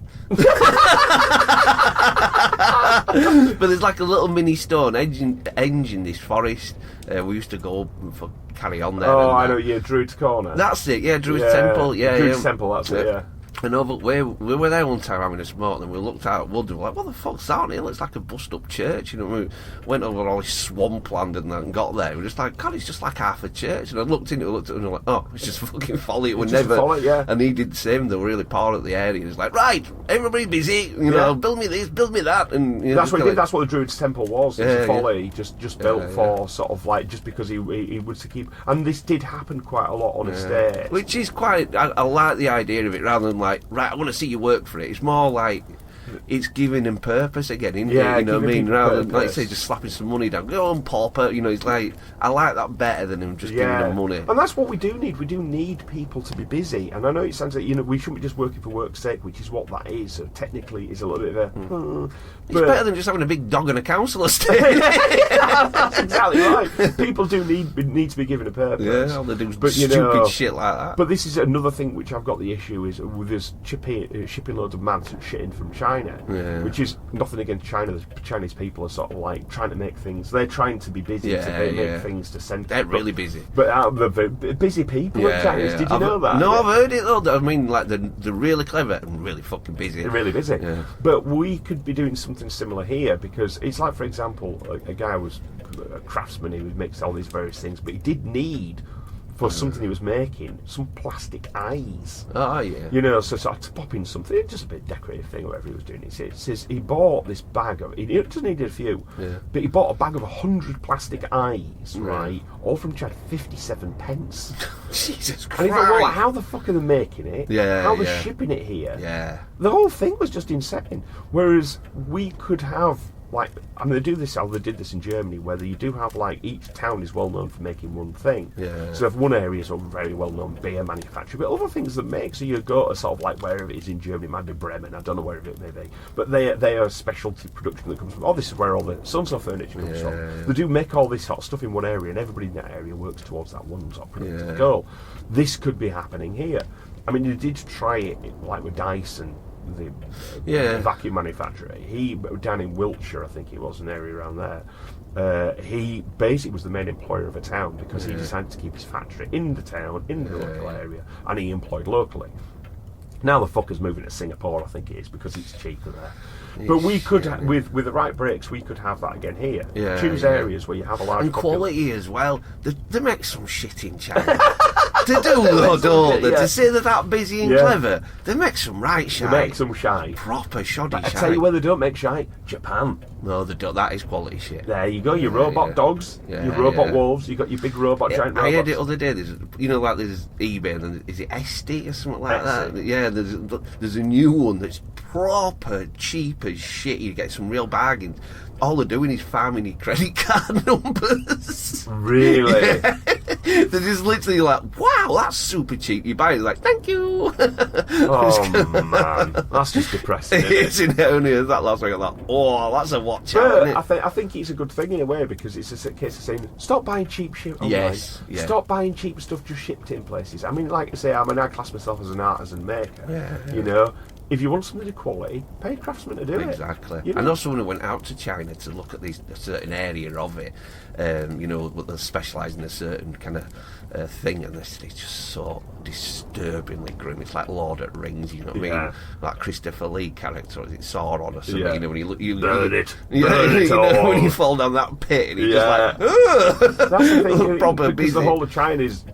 But there's like a little mini stone edge in this forest. We used to go for carry on there. Oh, I know, Druid's Corner. That's it, Druid's Temple. Druid's Temple, that's it, And we were there one time having a smoke, and we looked out at Wood and we were like, what the fuck's that? It looks like a bust-up church, you know. We went over all this swampland and that and got there. We were just like, God, it's just like half a church. And I looked into it, and we were like, oh, it's just fucking folly. It was never. Folly, yeah. And he did the same. They were really poor at the area. He was like, right, everybody busy, you know, build me this, build me that. And you know, that's what he did. That's what the Druid's Temple was. It's a folly, just built for sort of like, just because he was to keep. And this did happen quite a lot on his day. Which is quite, I like the idea of it, rather than like, right, I want to see you work for it. It's more like it's giving him purpose again, isn't it? You know what I mean? Rather than, like you say, just slapping some money down. Go on, pauper. You know, it's like, I like that better than him just giving him money. And that's what we do need. We do need people to be busy. And I know it sounds like, you know, we shouldn't be just working for work's sake, which is what that is. So technically, it's a little bit of a... It's better than just having a big dog and a council estate. That's exactly right. People do need to be given a purpose. Yeah, they do stupid shit like that. But this is another thing which I've got the issue is with this shipping loads of mad shit in from China, which is nothing against China. The Chinese people are sort of like trying to make things. They're trying to be busy to make things to send. They're really busy. But out of the busy people in China, did you know that? No, I've heard it though. I mean, like they're really clever and really fucking busy. They're really busy. Yeah. But we could be doing something similar here, because it's like, for example, a guy was a craftsman who makes all these various things, but he did need, for something he was making, some plastic eyes. Oh, yeah. You know, so I had to pop in something, just a bit decorative thing, or whatever he was doing. It says he bought this bag of, he just needed a few, but he bought a bag of 100 plastic eyes, right? All from China, 57 pence. Jesus Christ. And he thought, well, how the fuck are they making it? How are they shipping it here? Yeah. The whole thing was just insane. Whereas we could have, like, I mean, they did this in Germany, where you do have, like, each town is well known for making one thing. Yeah. So if one area is a very well known beer manufacturer, but other things that make, so you go to sort of like wherever it is in Germany, it might be Bremen, I don't know wherever it may be, but they are a specialty production that comes from, this is where all the so-and-so furniture comes from. They do make all this sort of stuff in one area, and everybody in that area works towards that one sort of production goal. This could be happening here. I mean, you did try it, like with Dyson, the vacuum manufacturer. He, down in Wiltshire, I think it was, an area around there, he basically was the main employer of a town, because he decided to keep his factory in the town, in the local area, and he employed locally. Now the fucker's moving to Singapore, I think it is, because it's cheaper there. But we could, with the right brakes, we could have that again here. Choose areas where you have a large quality as well. They make some shit in China. They do, though, don't they? To say they're that busy and clever, they make some right shite. They make some shite. Proper shoddy shite. I tell you where they don't make shite. Japan. No, they don't. That is quality shit. There you go. Your robot dogs, your robot wolves. You got your big robot giant robots. I heard it other day. There's eBay, and then is it SD or something like that? Yeah. There's a new one that's proper cheap as shit. You get some real bargains. All they're doing is farming your credit card numbers. Really? Yeah. They're just literally like, wow, that's super cheap. You buy it, like, thank you. Oh, man. That's just depressing, isn't it? Only that last week I thought, oh, that's a watch out, isn't it? I think it's a good thing in a way, because it's a case of saying, stop buying cheap shit online. Yes. Yeah. Stop buying cheap stuff just shipped in places. I mean, like I say, I class myself as an artisan maker. You know? If you want something of quality, pay a craftsman to do it. Exactly. You know? I know someone who went out to China to look at a certain area of it, you know, they specialise in a certain kind of thing, and it's just so disturbingly grim. It's like Lord of the Rings, you know what I mean? Like Christopher Lee character, is it Sauron or something? You know, when you burn it know, when you fall down that pit, and you're just like, ugh! That's the thing. Proper because busy. the whole of China is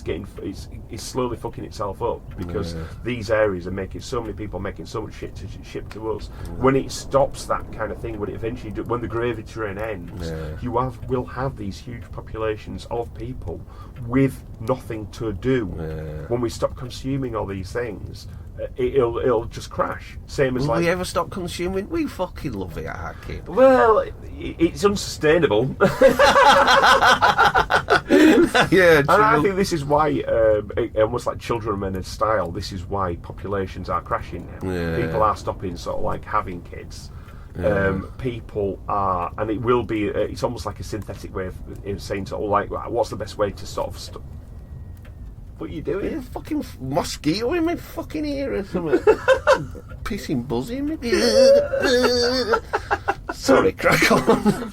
getting, is slowly fucking itself up, because these areas are making so many people making so much shit to ship to us. When it stops that kind of thing, when it eventually when the gravy train ends, will have these huge populations of people with nothing to do. When we stop consuming all these things, it'll just crash. Same as Will we ever stop consuming? We fucking love it at Arcade. Well, it's unsustainable. Yeah, and I think this is why, almost like children of men in style, this is why populations are crashing now. People are stopping sort of like having kids. People are, and it will be, it's almost like a synthetic way of saying sort of like, what's the best way to sort of stop. What are you doing? Yeah, fucking mosquito in my fucking ear or something. Pissing buzzing me. Sorry, crack on.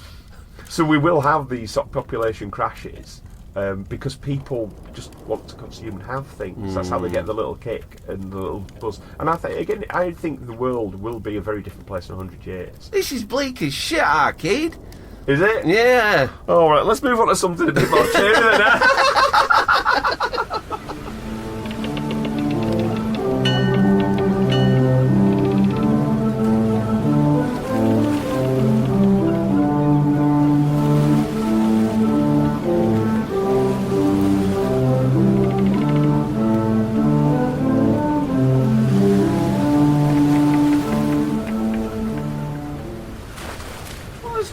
So we will have these sort of population crashes, because people just want to consume and have things. That's how they get the little kick and the little buzz. And I think the world will be a very different place in 100 years. This is bleak as shit, Arcade. Is it? Yeah. All right, let's move on to something a bit more cheery then.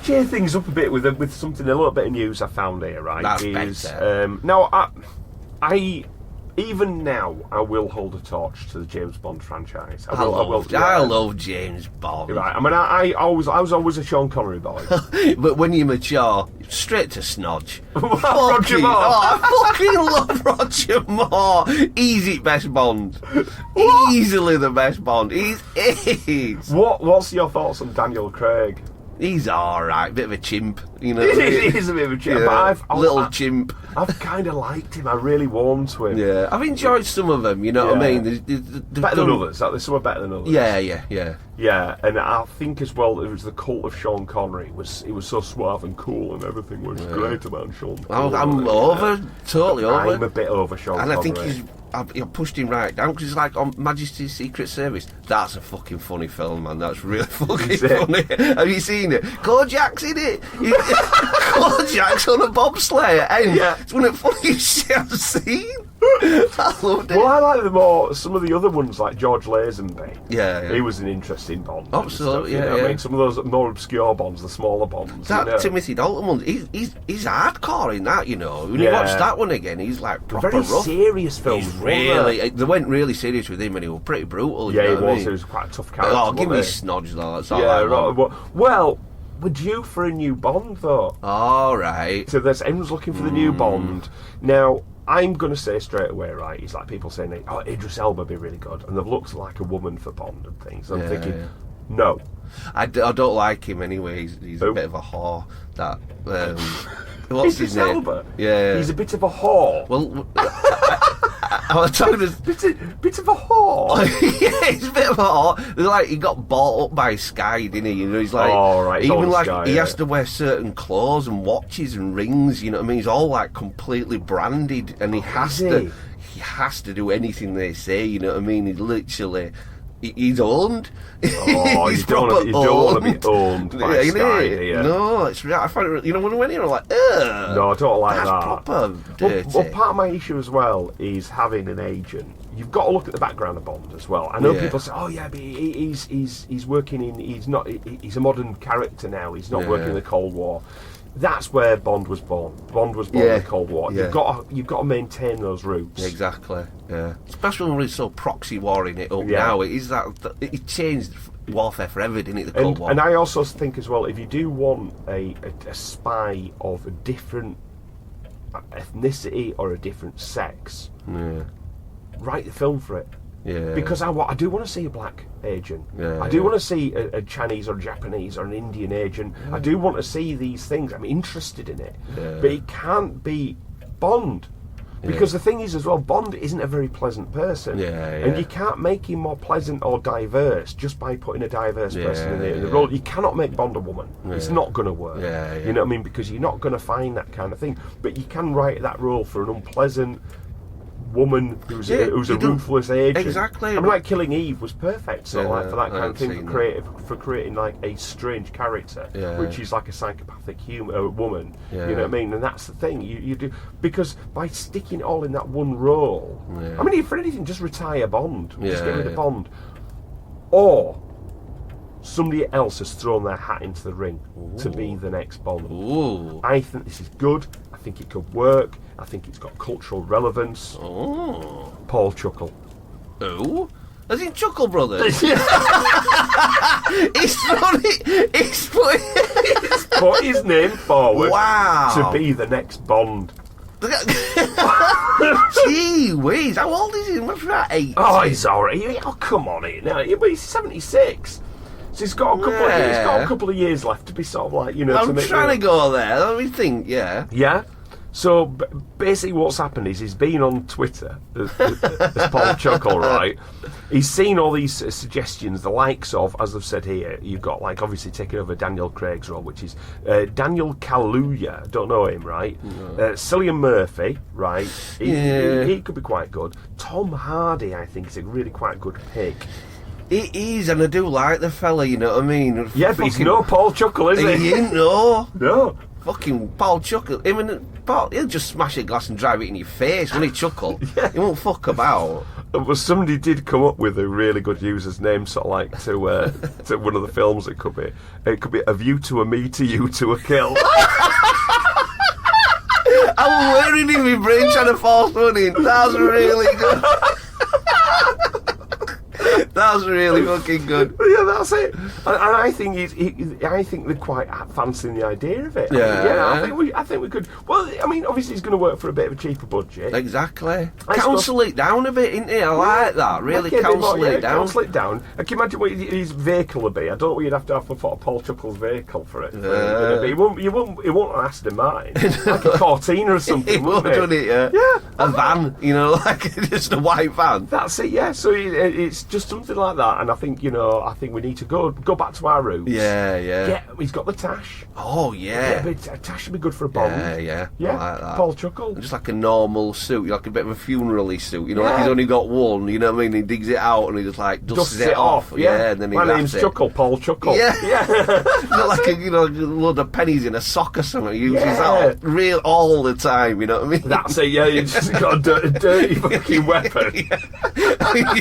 Cheer things up a bit with something, a little bit of news I found here, right? That's better. Now, I even now I will hold a torch to the James Bond franchise. I love James Bond. Right. I mean, I was always a Sean Connery boy. But when you mature, straight to snodge. Roger Moore. I fucking love Roger Moore. Easy best Bond. What? Easily the best Bond. He's ace. What's your thoughts on Daniel Craig? He's alright, bit of a chimp, you know. He is a bit of a chimp, yeah, but chimp. I've kind of liked him. I really warmed to him. Yeah, I've enjoyed some of them. You know what I mean? Better than others. There's some are better than others. Yeah. And I think as well, it was the cult of Sean Connery. He was so suave and cool, and everything was great about Sean. I'm totally over. I'm a bit over Sean Connery. And I think I've pushed him right down because he's like on Majesty's Secret Service. That's a fucking funny film, man. That's really fucking funny. Have you seen it? Kojak's in it. Kojak's on a bobsleigh. And it's one of the funniest shit I've seen. I loved it. Well, I like some of the other ones, like George Lazenby. Yeah. He was an interesting Bond. Absolutely, stuff, I mean, some of those more obscure Bonds, the smaller Bonds. That Timothy Dalton one, he's hardcore in that, you know. When you watch that one again, he's like proper very rough. Serious film. They went really serious with him, and he was pretty brutal. Yeah, he was. He was quite a tough character. Oh, give me snodge though. That's all. Right. Well, we're due for a new Bond though. All right. So everyone's looking for the new Bond now. I'm going to say straight away, right, it's like people saying, oh, Idris Elba would be really good, and they've looked like a woman for Bond and things. I'm thinking, no. I don't like him anyway. He's a bit of a whore. That what's his name? Elba? Yeah. He's a bit of a whore. Well, I was talking to... Bit of a whore? Yeah, he's a bit of a whore. Like, he got bought up by Sky, didn't he? You know, he's like... Oh, right. Even like, Sky, he has to wear certain clothes and watches and rings, you know what I mean? He's all, like, completely branded, and he has to do anything they say, you know what I mean? He's literally... He's owned. Oh, you don't want to be owned by Sky, do you? No, it's I find it. You know, when I went here, I'm like, ugh. No, I don't like that's that. Proper dirty. Well, part of my issue as well is having an agent. You've got to look at the background of Bond as well. I know people say, "Oh yeah, but he's working in. He's a modern character now. He's not working in the Cold War." That's where Bond was born. Bond was born in the Cold War. Yeah. You've got to maintain those roots. Exactly. Yeah. Especially when it's so proxy warring it up now. It is it changed warfare forever, didn't it? The Cold War. And I also think as well, if you do want a spy of a different ethnicity or a different sex, write the film for it. Yeah. Because I do want to see a black agent. I do want to see a Chinese or a Japanese or an Indian agent. I do want to see these things. I'm interested in it. But it can't be Bond. Because the thing is as well, Bond isn't a very pleasant person. And you can't make him more pleasant or diverse just by putting a diverse person in the role. You cannot make Bond a woman. It's not going to work. You know what I mean? Because you're not going to find that kind of thing. But you can write that role for an unpleasant woman who's a ruthless agent. Exactly. I mean, like Killing Eve was perfect, for that kind of thing, for creating like a strange character, which is like a psychopathic woman. You know what I mean? And that's the thing you do, because by sticking it all in that one role. I mean, for anything, just retire Bond, just get rid of Bond, or somebody else has thrown their hat into the ring to be the next Bond. I think this is good. I think it could work. I think it's got cultural relevance. Paul Chuckle. Who? As in Chuckle Brothers? He's put his name forward to be the next Bond. Gee whiz, how old is he? What's that, 80? Oh, he's alright. Oh, come on, he's 76. So he's got a couple of years left to be sort of like, you know. I'm trying to go there. Let me think. Yeah. So basically what's happened is he's been on Twitter as Paul Chuckle, right? He's seen all these suggestions, the likes of, as I've said here, you've got like obviously taking over Daniel Craig's role, which is Daniel Kaluuya, don't know him, right? No. Cillian Murphy, right? He could be quite good. Tom Hardy, I think, is a really quite good pick. It is, and I do like the fella, you know what I mean? Yeah, but he's no Paul Chuckle, is he? He ain't, no. No. Fucking Paul Chuckle. Him and Paul, he'll just smash a glass and drive it in your face when he chuckle. He won't fuck about. Well, somebody did come up with a really good user's name, sort of like to one of the films. It could be A View to a Me to You to a Kill. I'm wearing in my brain trying to force one in. That's really good. That's really fucking good. Yeah, that's it. And I think I think they're quite fancying the idea of it. Yeah, I think we could. Well, I mean, obviously it's going to work for a bit of a cheaper budget. Exactly. Counsel it down a bit, innit? I like that. Really counsel it down. Counsel it down. I can imagine what his vehicle would be. I don't know what you'd have to have for Paul Chuckle's vehicle for it. It won't last a mine. Like a Cortina or something. It would, wouldn't it? Yeah. A van, you know, like just a white van. That's it. Yeah. So it's just something like that, and I think we need to go back to our roots. Yeah. He's got the tash. Oh yeah. But a tash would be good for a Bond. Yeah. I like that. Paul Chuckle. Just like a normal suit, like a bit of a funeral-y suit. You know, like he's only got one. You know what I mean? He digs it out and he just like dusts it off. Yeah. And then my name's Chuckle. Paul Chuckle. Yeah. Not like a load of pennies in a sock or something. He uses that real all the time. You know what I mean? That's it. Yeah. You just got a dirty fucking weapon. He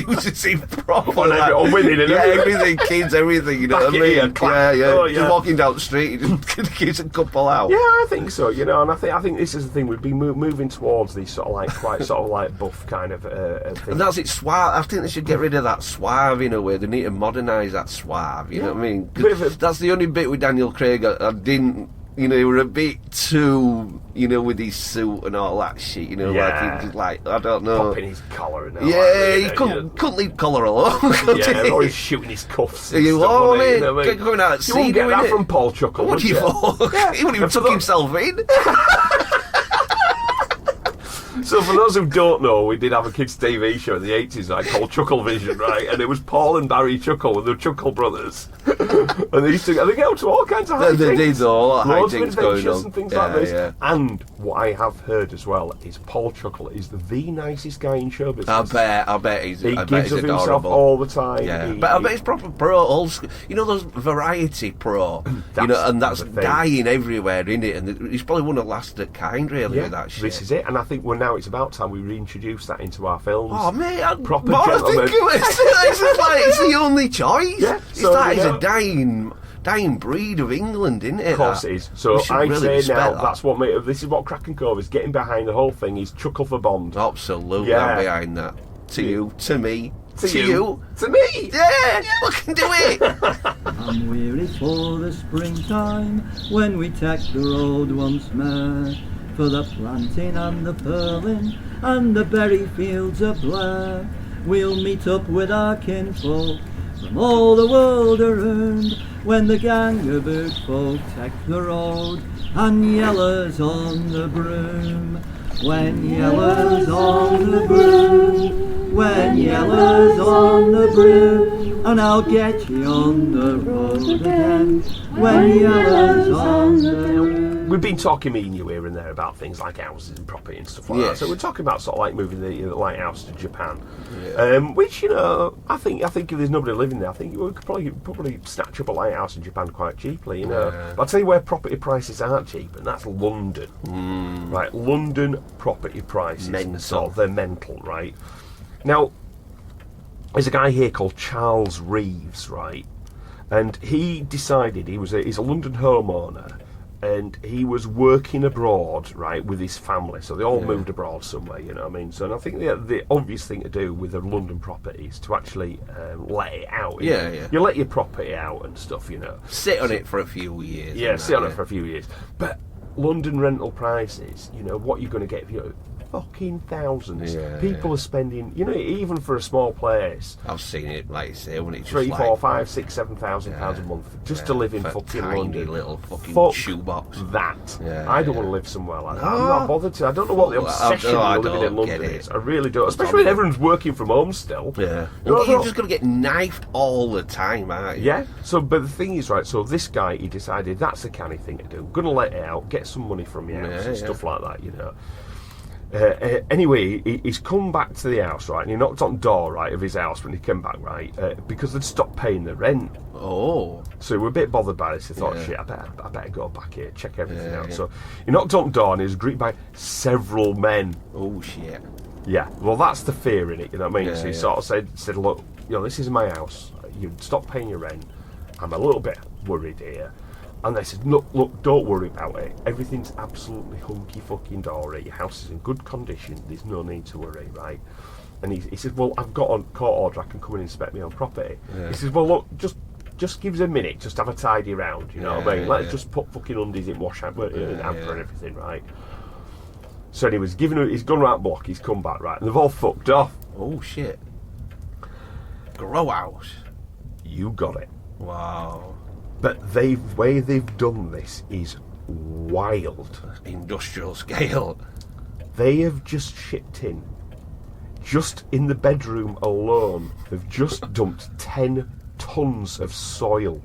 uses it proper. On women and everything, kids, everything, you know what I mean? Yeah. Just walking down the street, he just gives a couple out. Yeah, I think so, you know, and I think this is the thing, we'd be moving towards these sort of like, quite sort of like buff kind of thing. And that's it, suave. I think they should get rid of that suave in a way. They need to modernise that suave, you know what I mean? 'Cause that's the only bit with Daniel Craig I didn't, you know, he were a bit too, you know, with his suit and all that shit, you know, like he just like, I don't know. Popping his collar and all that. He couldn't leave collar alone. Always shooting his cuffs. You know what I mean? Going out at sea, you won't get that from Paul Chuckle, would you? He wouldn't even tuck himself in. So for those who don't know, we did have a kids' TV show in the 80s like, called Chuckle Vision, right? And it was Paul and Barry Chuckle with the Chuckle brothers. And they used to get up to all kinds of high They did all that high things going on. And things like this. Yeah. And what I have heard as well is Paul Chuckle is the nicest guy in show business. I bet he's He gives of adorable. Himself all the time. Yeah. But I bet he's proper pro, old school. You know those variety pro, you know, and that's dying everywhere, isn't it? And he's probably one of the last at kind, really, with that shit. This is it, and I think now it's about time we reintroduce that into our films. Oh mate, proper gentlemen. It's the only choice. Yeah, it's a dying breed of England, isn't it? Of course it is. So I really say now, that's what this is what Kraken Cove is getting behind. The whole thing is Chuckle for Bond. Absolutely, I'm behind that. To you, to me, to you, to me. Yeah, we can do it. I'm weary for the springtime when we take the road once more, for the planting and the purling and the berry fields of Blair. We'll meet up with our kinfolk from all the world around when the gang of bird folk take the road and yellers on the broom. When yellers on the broom, when yellers on the broom, and I'll get you on the road again. When yellers on the broom. We've been talking, me and you, here and there about things like houses and property and stuff like that. So we're talking about sort of like moving the lighthouse to Japan, which, you know, I think if there's nobody living there, I think we could probably snatch up a lighthouse in Japan quite cheaply. You know, but I'll tell you where property prices aren't cheap, and that's London. Right, London property prices, they're mental, right? Now, there's a guy here called Charles Reeves, right, and he decided he's a London homeowner. And he was working abroad, right, with his family. So they all moved abroad somewhere, you know what I mean? So and I think the obvious thing to do with a London property is to actually let it out. You let your property out and stuff, you know. Sit on it for a few years. Yeah, sit on it for a few years. But London rental prices, you know, what you're going to get fucking thousands. Yeah, People are spending, even for a small place, I've seen it, like you say, when it's £3,000, just £4,000, £5,000, £6,000, £7,000 a month just to live in fucking tiny London. little fucking Fuck shoebox. that. Yeah, I don't want to live somewhere like that. I'm not bothered to. I don't know what the obsession with living in London is. I really don't. Especially when everyone's working from home still. Yeah. You're just going to get knifed all the time, aren't you? Yeah. So, but the thing is, right, so this guy, he decided that's the canny thing to do. I'm going to let it out, get some money from your house and stuff like that, Anyway, he's come back to the house, right, and he knocked on the door, right, of his house when he came back, right, because they'd stopped paying the rent. Oh. So we were a bit bothered by this. He thought, shit, I better go back here, check everything out. So he knocked on the door and he was greeted by several men. Oh, shit. Yeah, well, that's the fear in it, you know what I mean? Yeah, So he sort of said, look, this is my house. You stop paying your rent. I'm a little bit worried here. And they said, look, don't worry about it. Everything's absolutely hunky fucking dory. Your house is in good condition. There's no need to worry, right? And he said, well, I've got a court order. I can come and inspect my own property. Yeah. He says, well, look, just give us a minute. Just have a tidy round, you know what I mean? Let's just put fucking undies in wash out and hamper and everything, right? So he was he's gone round block. He's come back, right? And they've all fucked off. Oh, shit. Grow out. You got it. Wow. But the way they've done this is wild. Industrial scale. They have just shipped in, just in the bedroom alone, they've just dumped 10 tons of soil.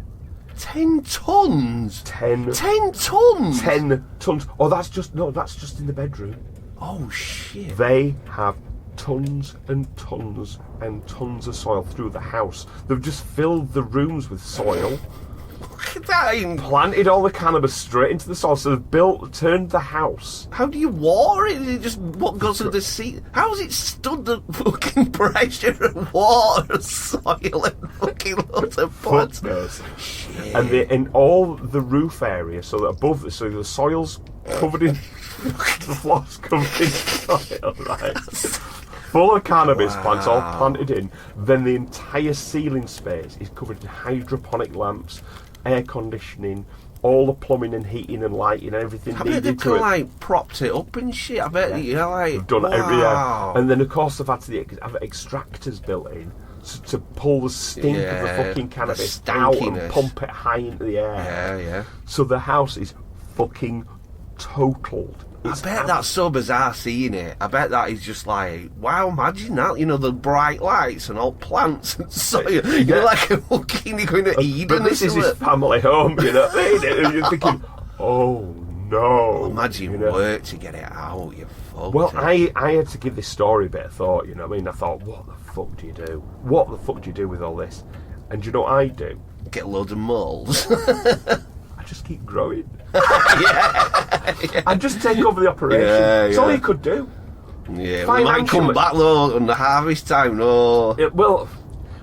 10 tons? 10 tons? 10 tons. Oh, that's just in the bedroom. Oh, shit. They have tons and tons and tons of soil through the house. They've just filled the rooms with soil. Look at that. Planted all the cannabis straight into the soil. So they've turned the house. How do you water it? It just what goes through the seat? How has it stood the fucking pressure of water, soil, and fucking loads of pots? And in all the roof area, so that above the soil's covered in the floor's covered in soil, right? Full of cannabis plants all planted in. Then the entire ceiling space is covered in hydroponic lamps, air conditioning, all the plumbing and heating and lighting and everything. I bet they've propped it up and shit. I bet they've done every year. And then of course they've had to have extractors built in to pull the stink of the fucking cannabis out and pump it high into the air. Yeah. So the house is fucking totaled. I bet that's so bizarre seeing it. I bet that is just like, wow, imagine that, the bright lights and all plants and soil. You're like a fucking, you're going to Eden. But this is his family home, you know. And you're thinking, oh no. Well, imagine work to get it out, you fuck. Well, I had to give this story a bit of thought, you know what I mean? I thought, what the fuck do you do? What the fuck do you do with all this? And do you know what I do? Get loads of moles. I just keep growing. And just take over the operation. That's all you could do. Yeah, we might come back though on the harvest time. No. Yeah, well,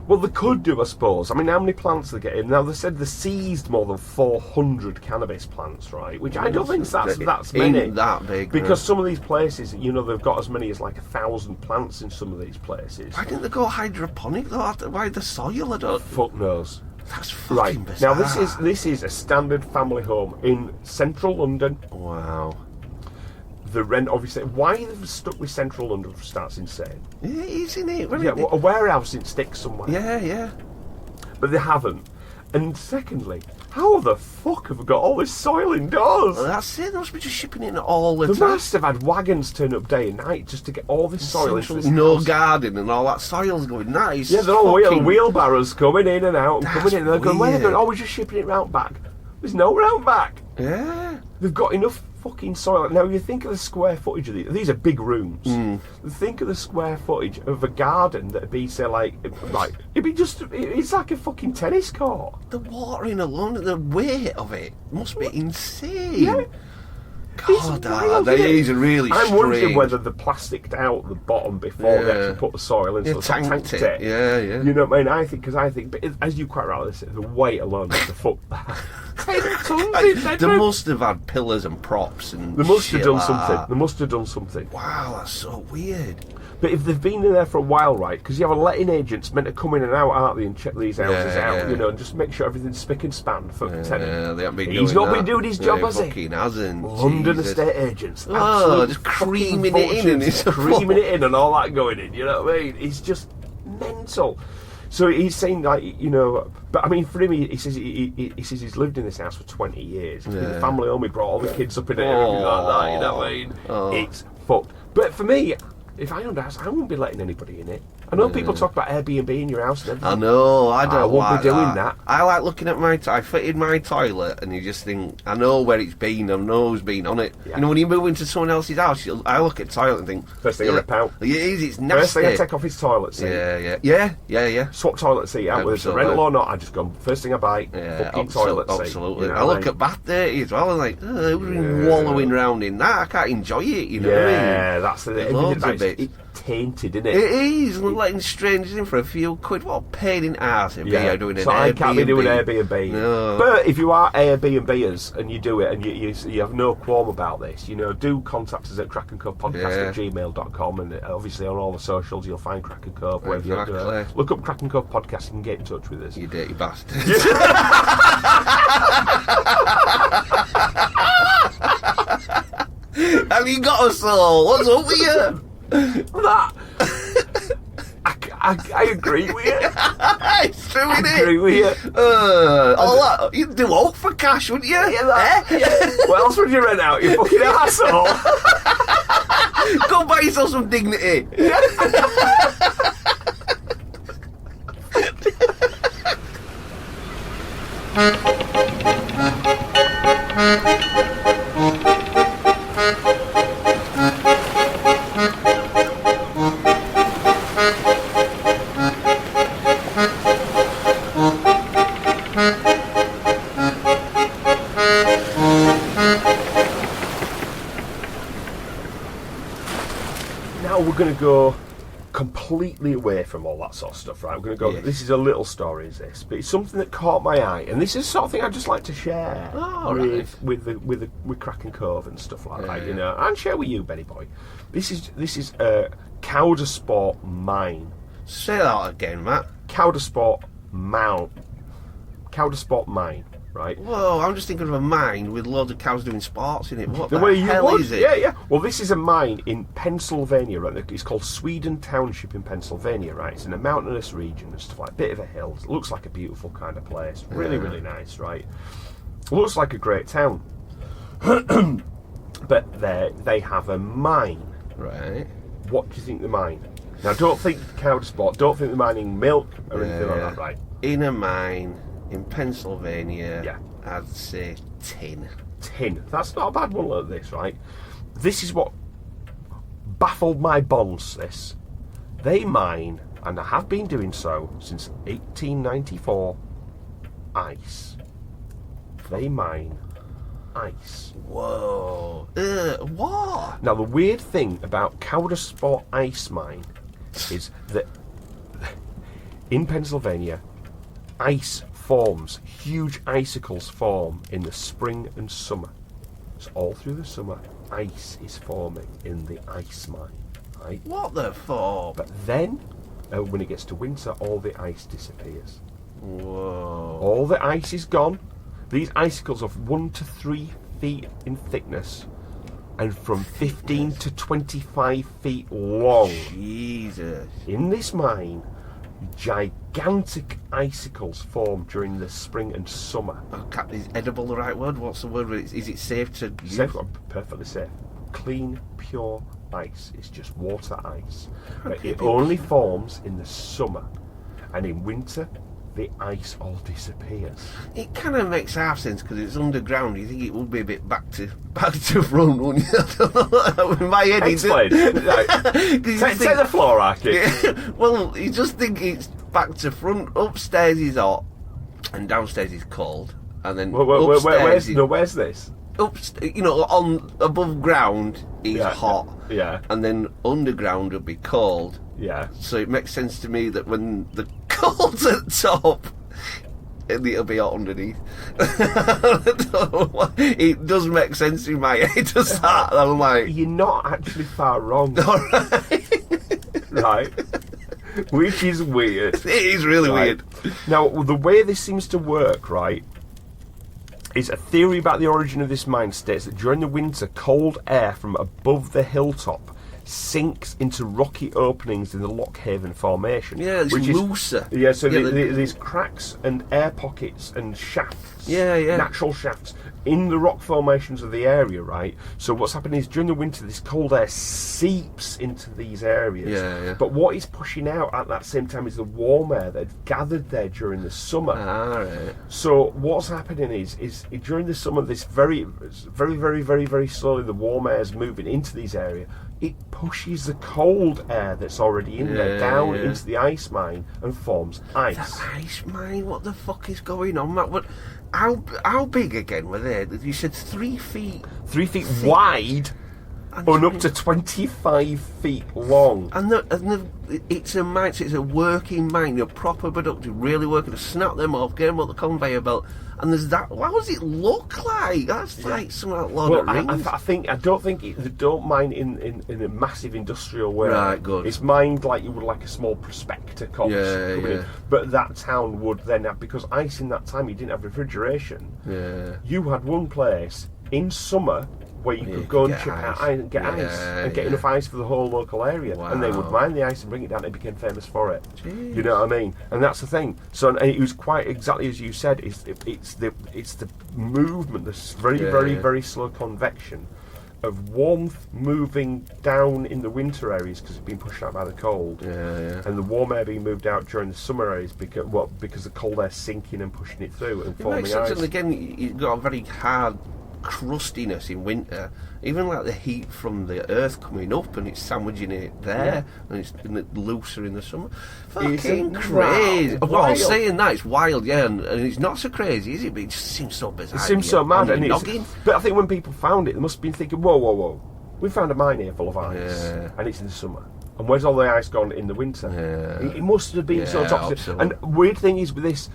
they could do, I suppose. I mean, how many plants are they getting? Now, they said they seized more than 400 cannabis plants, right? Which I don't think that's many. Ain't that big. Because some of these places, they've got as many as like 1,000 plants in some of these places. Why didn't they go hydroponic though? Why the soil? I don't. Fuck knows. That's fucking bizarre. Now this is a standard family home in central London. Wow. The rent, obviously, why they've stuck with central London starts insane. It is, isn't it? A warehouse in sticks somewhere. Yeah. But they haven't. And secondly, how the fuck have we got all this soil indoors? Well, that's it. They must be just shipping it all the time. They must have had wagons turn up day and night just to get all this soil into this no house. Garden and all that soil's going nice. Yeah, they're all wheelbarrows coming in and out and coming in. And they're going, where are they going? Oh, we're just shipping it round back. There's no round back. Yeah. They've got enough fucking soil. Now, you think of the square footage of these are big rooms. Think of the square footage of a garden that'd be, say, it'd be just, it's like a fucking tennis court. The watering alone, the weight of it must be insane. Yeah. God, that is really strange. I'm wondering whether they plasticed out the bottom before they actually put the soil in, so they tanked it. Yeah. You know what I mean? I think, but as you quite rightly said, the weight alone is the fuck that. 10 tons in bedroom. They must have had pillars and props and They must have shit done like something. that. They must have done something. Wow, that's so weird. But if they've been in there for a while, right, because you have a letting agents meant to come in and out, aren't they, and check these houses out, you know, and just make sure everything's spick and span for the tenant. They haven't been He's doing not that. been doing his job, has he? Fucking hasn't. London Jesus. estate agents. Oh, absolute just fucking creaming it in and vultures, it's creaming it in and all that going in, you know what I mean? It's just mental. So he's saying, like, you know, but I mean, for him, he says he says he's lived in this house for 20 years. It's been a family home. He brought all the kids up in it and everything like that. You know what I mean? It's fucked. But for me, if I owned a house, I wouldn't be letting anybody in it. I know people talk about Airbnb in your house and everything. I know, I don't won't like be doing that. I like looking at I fitted my toilet and you just think, I know where it's been, I know who's been on it. Yeah. You know, when you move into someone else's house, I look at the toilet and think... First thing I rip out. It is, it's nasty. First thing I take off his toilet seat. Yeah. Swap toilet seat out, whether it's a rental or not. I just go, first thing I buy, fucking toilet seat. Absolutely. You know I what look at bath dirty as well and like, who's been wallowing around in that? I can't enjoy it, you know what I mean? Yeah, that's the Loads everything. of bits. It's tainted, isn't it? It is, and letting strangers in for a few quid. What a pain in the arse it'd be doing an so Airbnb. I can't be doing Airbnb. No. But if you are Airbnbers and you do it and you have no qualm about this, you know, do contact us at KRAKENCOVEPodcast@gmail.com, and obviously on all the socials you'll find Kraken Cove. Wherever you look up Kraken Cove Podcast and get in touch with us. You dirty bastard. Have you got a soul? What's up with you? That I agree with you. It's true, I innit? agree with you. All that, you'd do all for cash, wouldn't you? What else would you rent out, you fucking arsehole? Go buy yourself some dignity. Now we're going to go completely away from all that sort of stuff, right? We're going to go, this is a little story, is this? But it's something that caught my eye, and this is sort of thing I'd just like to share with Kraken Cove and stuff like that, you know, and share with you, Benny Boy. This is Cowdersport Mine. Say that again, Matt. Cowdersport Mine, right? Whoa, I'm just thinking of a mine with loads of cows doing sports in it. What the way hell you would. is it? Yeah. Well, this is a mine in Pennsylvania, right? It's called Sweden Township in Pennsylvania, right? It's in a mountainous region and stuff like bit of a hill. It looks like a beautiful kind of place. Really, really nice, right? Looks like a great town. But they have a mine. Right. What do you think the mine? Now, don't think Cowdersport. Don't think they're mining milk or anything like that, right? In a mine in Pennsylvania, Yeah. I'd say tin. Tin. That's not a bad one like this, right? This is what baffled my bonds, this. They mine, and have been doing so since 1894, ice. They mine ice. Whoa. What? Now, the weird thing about Cowdersport Ice Mine is that in Pennsylvania, ice forms, huge icicles form in the spring and summer. So all through the summer, ice is forming in the ice mine, right? What the fuck? But then, when it gets to winter, all the ice disappears. Whoa. All the ice is gone. These icicles of 1 to 3 feet in thickness and from 15 to 25 feet long. Jesus. In this mine, gigantic icicles form during the spring and summer. Is edible the right word? What's the word? Is it safe to use? Safe, perfectly safe. Clean, pure ice. It's just water ice. But it only forms in the summer, and in winter, the ice all disappears. It kind of makes half sense because it's underground. You think it would be a bit back to front, wouldn't you? I don't know. In my head, Explain. Right. Take the floor, Archie. Well, you just think it's back to front. Upstairs is hot, and downstairs is cold, and then where's this? On above ground is hot, and then underground would be cold. Yeah. So it makes sense to me that when the cold's at top, and it'll be hot underneath. It does make sense in my head to start. I'm like, you're not actually far wrong. Right? Which is weird. It is really weird. Now, the way this seems to work, right, is a theory about the origin of this mine states that during the winter, cold air from above the hilltop sinks into rocky openings in the Lockhaven Formation. Yeah, it's looser. These cracks and air pockets and shafts, natural shafts in the rock formations of the area, right? So what's happening is during the winter, this cold air seeps into these areas. Yeah. But what is pushing out at that same time is the warm air that had gathered there during the summer. Right. So what's happening is during the summer, this very, very, very, very, very slowly, the warm air is moving into these areas. It pushes the cold air that's already in there down into the ice mine and forms ice. The ice mine? What the fuck is going on, Matt? What? How big again were they? You said 3 feet. 3 feet wide and up to 25 feet long. And it's a mine, so it's a working mine. You're proper productive, really working to snap them off, get them on the conveyor belt. And there's that. What does it look like? That's like something like Lord of the Rings. I don't think they don't mine in a massive industrial way. Right, good. It's mined like you would like a small prospector cost coming in. But that town would then have, because ice in that time, you didn't have refrigeration. Yeah. You had one place in summer where you could go and chip out and get ice and get enough ice for the whole local area. Wow. And they would mine the ice and bring it down. They became famous for it. Jeez. You know what I mean? And that's the thing. So and it was quite exactly as you said. It's the movement, this very slow convection of warmth moving down in the winter areas because it's been pushed out by the cold, and the warm air being moved out during the summer areas because the cold air sinking and pushing it through and forming ice. And again, you've got a very hard crustiness in winter, even like the heat from the earth coming up and it's sandwiching it there, and it's looser in the summer. Fucking crazy. Well, I'm saying that, it's wild, and it's not so crazy, is it? But it just seems so bizarre. It seems so mad, but I think when people found it, they must have been thinking, whoa, we found a mine here full of ice, and it's in the summer. And where's all the ice gone in the winter? It must have been so toxic. Absolutely. And weird thing is with this,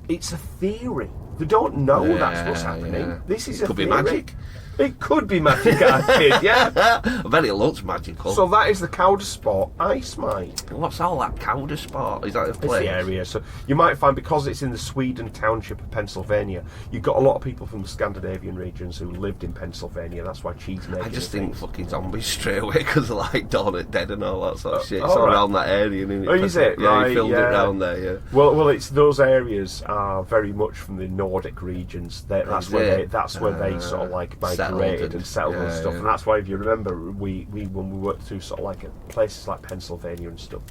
it's a theory. They don't know that's what's happening. This is could be magic. It could be magic, I think, I bet it looks magical. So that is the Cowdersport ice mine. What's all that Cowdersport? Is that a place? It's the area. So you might find, because it's in the Sweden township of Pennsylvania, you've got a lot of people from the Scandinavian regions who lived in Pennsylvania. That's why cheese making. I just think fucking zombies straight away because of like Dawn of the Dead and all that sort of shit. It's all around that area. Is it? Yeah, right, he filmed it around there. Yeah. Well, it's those areas are very much from the Nordic regions. That's where they sort of like migrated and settled and stuff. And that's why, if you remember, we when we worked through sort of like places like Pennsylvania and stuff,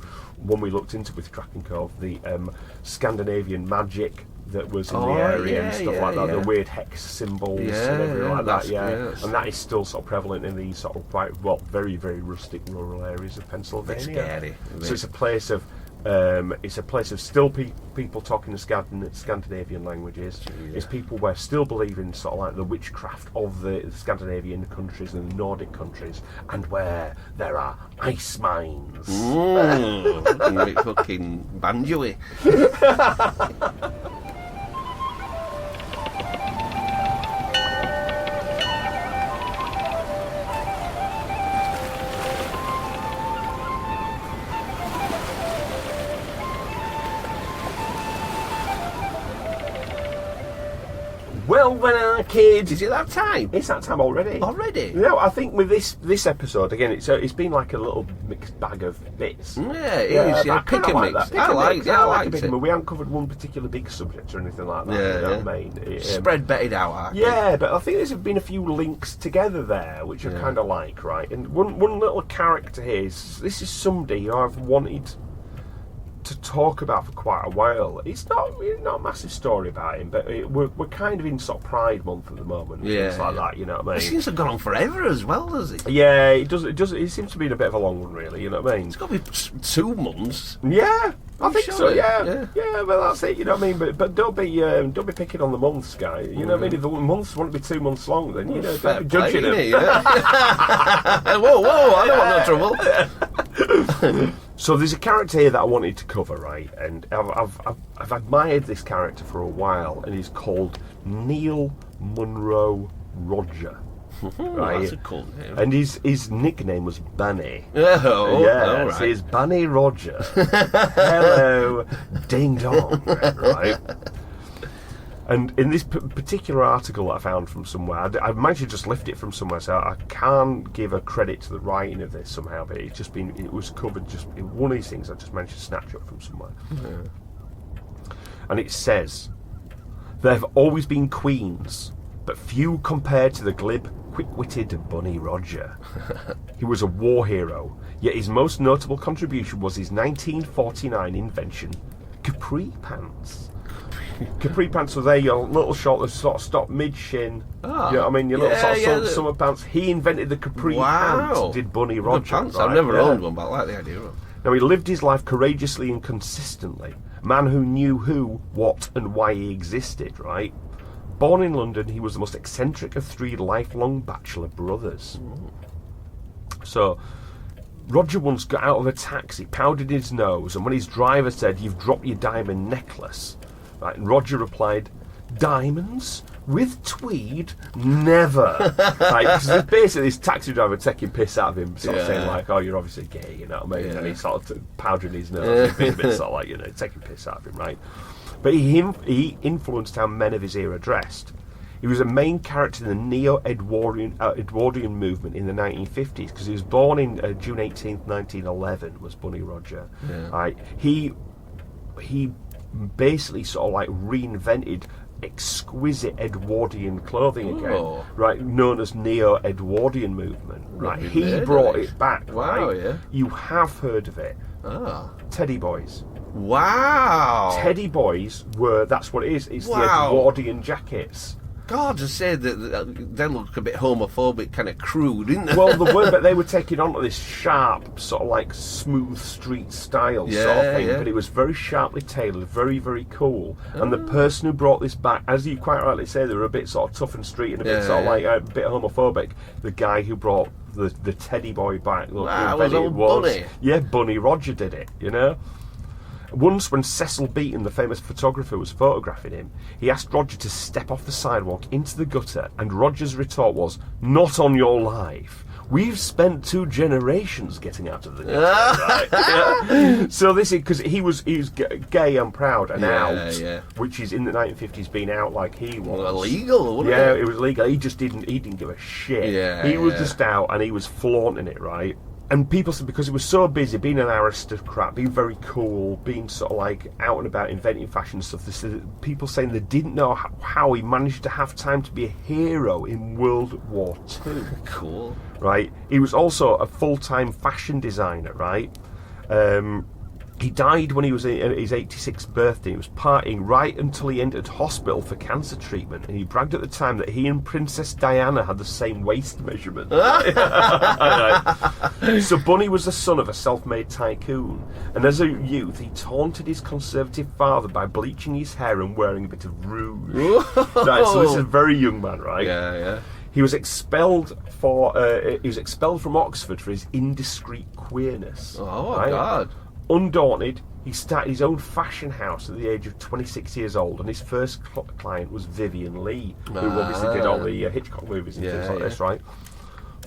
when we looked into with Kraken Cove, the Scandinavian magic that was in the area and stuff like that, the weird hex symbols and everything like that, and that is still sort of prevalent in these sort of quite very, very rustic rural areas of Pennsylvania. It's scary. So it's a place of still people talking the Scandinavian languages. It's people where still believe in sort of like the witchcraft of the Scandinavian countries and the Nordic countries, and where there are ice mines. Fucking banjo-y. Well then, kids, is it that time? It's that time already. Already? You know, I think with this episode again, it's been like a little mixed bag of bits. Yeah, it is. Yeah, pick a mix. I like it. We haven't covered one particular big subject or anything like that. Spread betted out. But I think there's been a few links together there, which I kind of like, right? And one little character here is somebody who I've wanted to talk about for quite a while. It's not a massive story about him, but we're kind of in sort of Pride Month at the moment, things like that. You know what I mean? It seems to have gone on forever as well, does it? Yeah, it does. It seems to be a bit of a long one, really. You know what I mean? It's got to be 2 months. Yeah, I think so. Yeah, but that's it. You know what I mean? But don't be picking on the months, guy. You know what I mean? If the months want to be 2 months long, then don't be judging them. Whoa! I don't want no trouble. So there's a character here that I wanted to cover, right? And I've admired this character for a while, and he's called Neil Munro Roger. Right? That's a cool name. And his nickname was Bunny. Oh, yeah, all right. so he's Bunny Roger. Hello, ding dong, right? And in this particular article that I found from somewhere, I managed to just lift it from somewhere, so I can't give a credit to the writing of this somehow, but it was covered just in one of these things I just managed to snatch up from somewhere. Yeah. And it says, there have always been queens, but few compared to the glib, quick-witted Bunny Roger. He was a war hero, yet his most notable contribution was his 1949 invention, capri pants. Capri pants were there, your little short that sort of stop mid-shin. Oh, you know what I mean? Your little sort of summer pants. He invented the capri pants, did Bunny Roger. Pants? Right? I've never owned one, but I like the idea of it. Now, he lived his life courageously and consistently. A man who knew who, what, and why he existed, right? Born in London, he was the most eccentric of 3 lifelong bachelor brothers. So, Roger once got out of a taxi, powdered his nose, and when his driver said, "You've dropped your diamond necklace," right, and Roger replied, "Diamonds? With tweed? Never." Right, because basically this taxi driver taking piss out of him, sort of saying like, "Oh, you're obviously gay," you know what I mean? And he sort of powdering his nose, being a bit sort of like, you know, taking piss out of him, right? But he influenced how men of his era dressed. He was a main character in the neo-Edwardian movement in the 1950s, because he was born in June 18th, 1911, was Bunny Roger. Yeah. Right? He basically sort of like reinvented exquisite Edwardian clothing again, right? Known as neo-Edwardian movement, right? He brought it back, right? Yeah. You have heard of it. Teddy Boys. Wow. Teddy Boys that's what it is. It's the Edwardian jackets. God, I said that they look a bit homophobic, kind of crude, didn't they? Well, but they were taking on to this sharp, sort of like smooth street style sort of thing, but it was very sharply tailored, very, very cool. And the person who brought this back, as you quite rightly say, they were a bit sort of tough and street and a bit sort of like a bit homophobic. The guy who brought the Teddy Boy back, look, Bunny. Yeah, Bunny Roger did it, you know? Once, when Cecil Beaton, the famous photographer, was photographing him, he asked Roger to step off the sidewalk into the gutter, and Roger's retort was, "Not on your life. We've spent 2 generations getting out of the gutter." Right? So this is because he was gay and proud and out, which is in the 1950s being out like he was. Well, illegal, wasn't it? Yeah, it was legal. He didn't give a shit. He was just out and he was flaunting it, right? And people said because he was so busy being an aristocrat, being very cool, being sort of like out and about inventing fashion and stuff, people saying they didn't know how he managed to have time to be a hero in World War II. Cool. Right? He was also a full-time fashion designer, right? He died when he was at his 86th birthday. He was partying right until he entered hospital for cancer treatment, and he bragged at the time that he and Princess Diana had the same waist measurement. So Bunny was the son of a self-made tycoon, and as a youth he taunted his conservative father by bleaching his hair and wearing a bit of rouge. Right, so this is a very young man, right? Yeah. He was expelled from Oxford for his indiscreet queerness. Oh, right? God. Undaunted, he started his own fashion house at the age of 26 years old, and his first client was Vivian Leigh, who obviously did all the Hitchcock movies and things like this, right?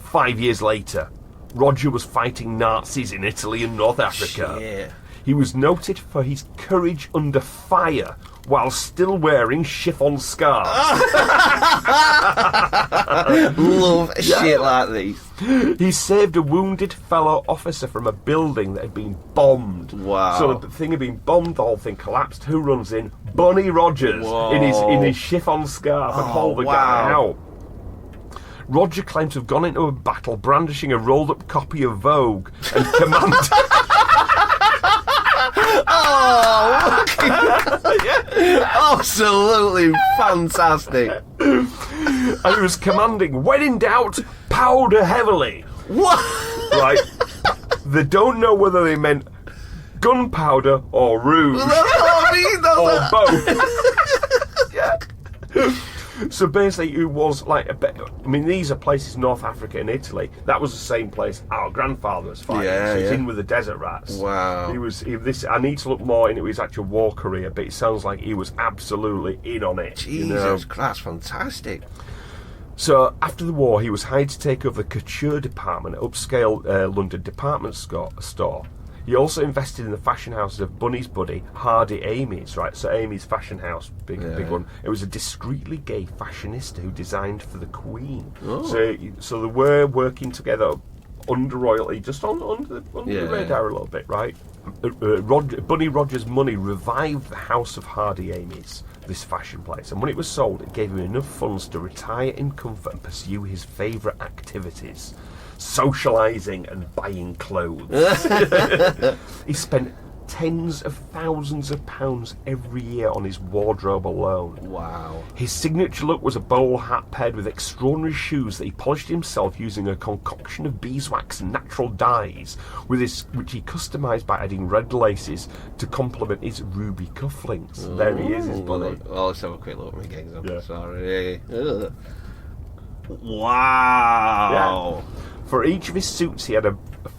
5 years later, Roger was fighting Nazis in Italy and North Africa. Shit. He was noted for his courage under fire while still wearing chiffon scarves. Love shit like these. He saved a wounded fellow officer from a building that had been bombed. Wow. So the thing had been bombed, the whole thing collapsed. Who runs in? Bunny Rogers in his chiffon scarf and hauled the guy out. Roger claimed to have gone into a battle brandishing a rolled-up copy of Vogue and commanded... Absolutely fantastic. And he was commanding, when in doubt, powder heavily. What? Right. They don't know whether they meant gunpowder or rouge. That's what I mean, or both. Yeah. So basically, it was like these are places, North Africa and Italy. That was the same place our grandfather was fighting. So he's in with the desert rats. Wow. I need to look more into his actual war career, but it sounds like he was absolutely in on it. Jesus Christ, fantastic. So after the war, he was hired to take over the couture department at upscale London department store. He also invested in the fashion houses of Bunny's buddy, Hardy Amy's, right? So Amy's fashion house, big one. It was a discreetly gay fashionista who designed for the Queen. Oh. So they were working together under royalty, just under the radar a little bit, right? Bunny Rogers' money revived the house of Hardy Amy's, this fashion place, and when it was sold, it gave him enough funds to retire in comfort and pursue his favourite activities. Socialising and buying clothes. He spent tens of thousands of pounds every year on his wardrobe alone. Wow. His signature look was a bowl hat paired with extraordinary shoes that he polished himself using a concoction of beeswax and natural dyes, which he customised by adding red laces to complement his ruby cufflinks. There he is, his buddy. Well, let's have a quick look at my gigs. I'm sorry. Wow. Yeah. For each of his suits, he had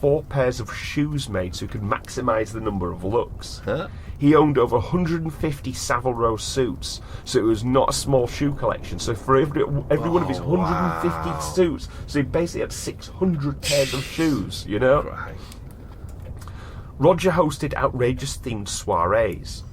4 pairs of shoes made so he could maximise the number of looks. Huh? He owned over 150 Savile Row suits, so it was not a small shoe collection. So for every one of his 150 suits, so he basically had 600 pairs of shoes, you know? Right. Roger hosted outrageous themed soirees.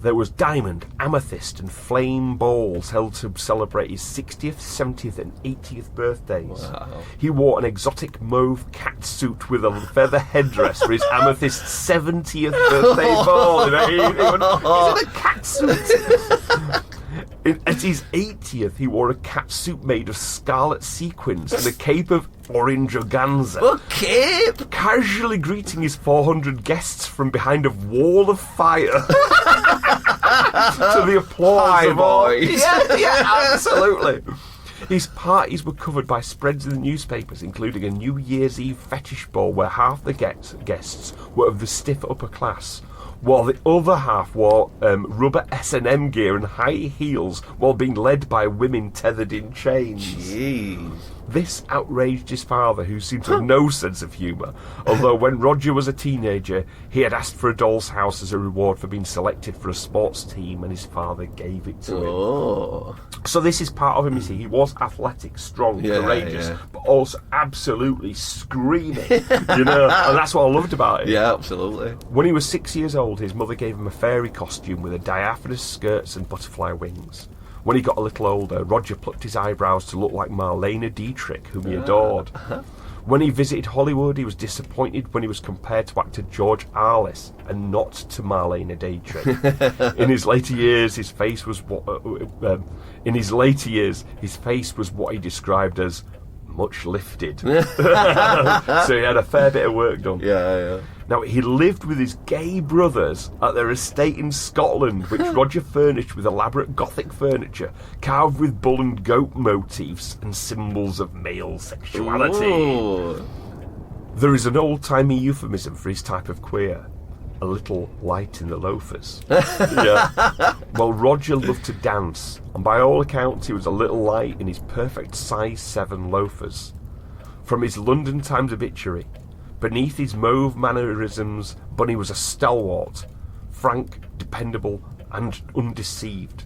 There was diamond, amethyst and flame balls held to celebrate his 60th, 70th and 80th birthdays. Wow. He wore an exotic mauve cat suit with a feather headdress for his amethyst 70th birthday ball. He's in a cat suit. At his 80th, he wore a cat suit made of scarlet sequins and a cape of orange organza. A cape? Casually greeting his 400 guests from behind a wall of fire. To the applause of all. Yeah, absolutely. His parties were covered by spreads in the newspapers, including a New Year's Eve fetish ball where half the guests were of the stiff upper class, while the other half wore rubber S&M gear and high heels while being led by women tethered in chains. Jeez. This outraged his father, who seemed to have no sense of humour, although when Roger was a teenager, he had asked for a doll's house as a reward for being selected for a sports team, and his father gave it to him. So this is part of him, you see. He was athletic, strong, courageous, but also absolutely screaming, you know, and that's what I loved about him. Yeah, absolutely. When he was 6 years old, his mother gave him a fairy costume with a diaphanous skirts and butterfly wings. When he got a little older, Roger plucked his eyebrows to look like Marlene Dietrich, whom he adored. When he visited Hollywood, he was disappointed when he was compared to actor George Arliss and not to Marlene Dietrich. In his later years, his face was what he described as much lifted. So he had a fair bit of work done. Yeah. Now, he lived with his gay brothers at their estate in Scotland, which Roger furnished with elaborate Gothic furniture, carved with bull and goat motifs and symbols of male sexuality. Ooh. There is an old-timey euphemism for his type of queer. A little light in the loafers. Yeah. Well, Roger loved to dance, and by all accounts, he was a little light in his perfect size 7 loafers. From his London Times obituary, beneath his mauve mannerisms, Bunny was a stalwart, frank, dependable, and undeceived.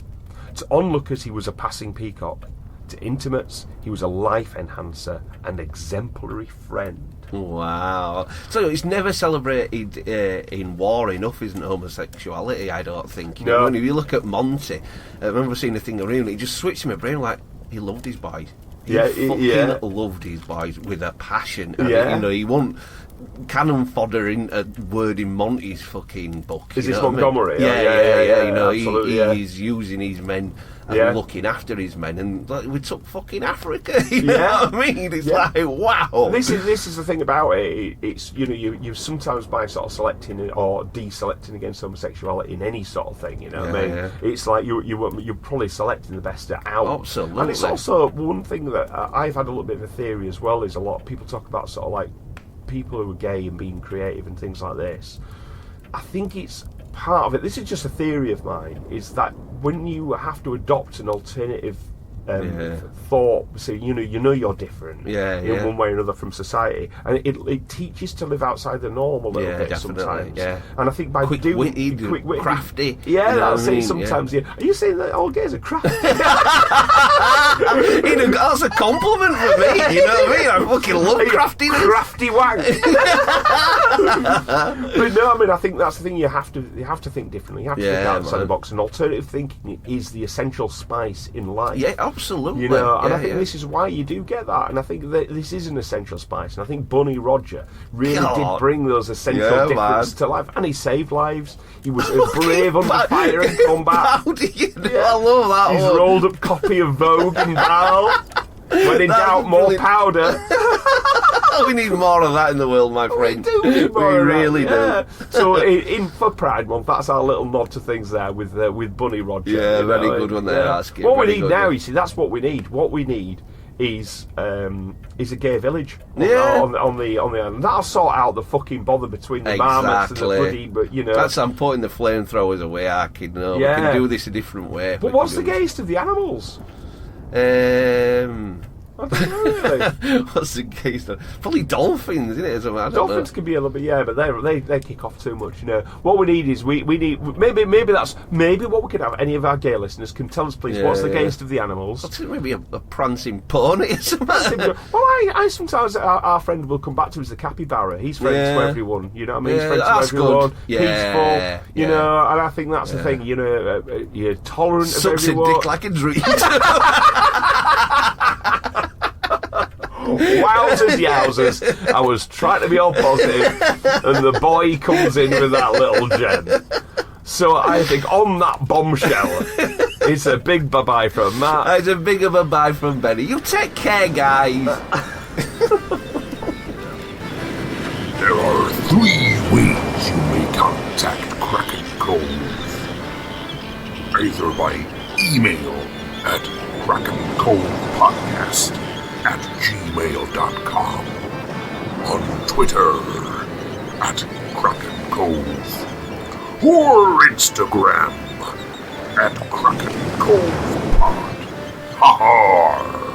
To onlookers, he was a passing peacock. To intimates, he was a life enhancer and exemplary friend. Wow. So it's never celebrated in war enough, isn't homosexuality, I don't think. You know, when you look at Monty, I remember seeing a thing around, it just switched in my brain like, he loved his boys. He loved his boys with a passion. And you know, he won't cannon fodder in a word in Monty's fucking book. Is this Montgomery? Yeah. You know, he's using his men and looking after his men, and like, we took fucking Africa. You know what I mean? It's like, wow. This is the thing about it. It's, you know, you sometimes by sort of selecting or deselecting against homosexuality in any sort of thing. You know what I mean? Yeah. It's like you're probably selecting the best out. Absolutely. And it's also one thing that I've had a little bit of a theory as well. Is a lot of people talk about sort of like people who are gay and being creative and things like this. I think it's part of it. This is just a theory of mine. Is that when you have to adopt an alternative thought, so you know you're different in one way or another from society, and it teaches to live outside the norm a little bit sometimes. And I think by quick-witted, crafty, that's it. Sometimes are you saying that all gays are crafty? That's a compliment for me. You know what I mean? I fucking love crafty wank. But no, I mean, I think that's the thing. You have to think differently. You have to think outside the box. And alternative thinking is the essential spice in life. Yeah, absolutely. You know, and I think this is why you do get that. And I think that this is an essential spice. And I think Bunny Roger really did bring those essential differences to life. And he saved lives. He was brave under fire in combat. How do you know? I love that His rolled up copy of Vogue and Val. When in doubt, more powder. We need more of that in the world, my friend. We really do. So, for Pride Month, that's our little nod to things there with Bunny Roger. Yeah, very good one there, Asking. What we need now, you see, that's what we need. What we need is a gay village on the island. That'll sort out the fucking bother between the Marmots and the bloody. But that's I'm putting the flamethrowers away, Arkin. No, we can do this a different way. But what's the gayest of the animals? I don't know, really. What's the case? Probably dolphins, isn't it? Dolphins can be a little bit, but they kick off too much. What we need is we need maybe what we could have. Any of our gay listeners can tell us, please, what's the gayest of the animals? I think maybe a prancing pony or something. Well, I sometimes our friend will come back to us the capybara. He's friends to everyone. You know what I mean? He's friends to everyone. Good. Peaceful. You know, and I think that's the thing. You're tolerant of everyone. Sucks a dick like a dream. Wowzers, yowzers. I was trying to be all positive, and the boy comes in with that little gem. So I think on that bombshell, it's a big bye-bye from Matt. It's a big bye-bye from Benny. You take care, guys. There are 3 ways you may contact Kraken Cove. Either by email at krakencovepodcast@gmail.com, on Twitter @Kraken Cove, or Instagram @Kraken Cove Pod. Ha ha!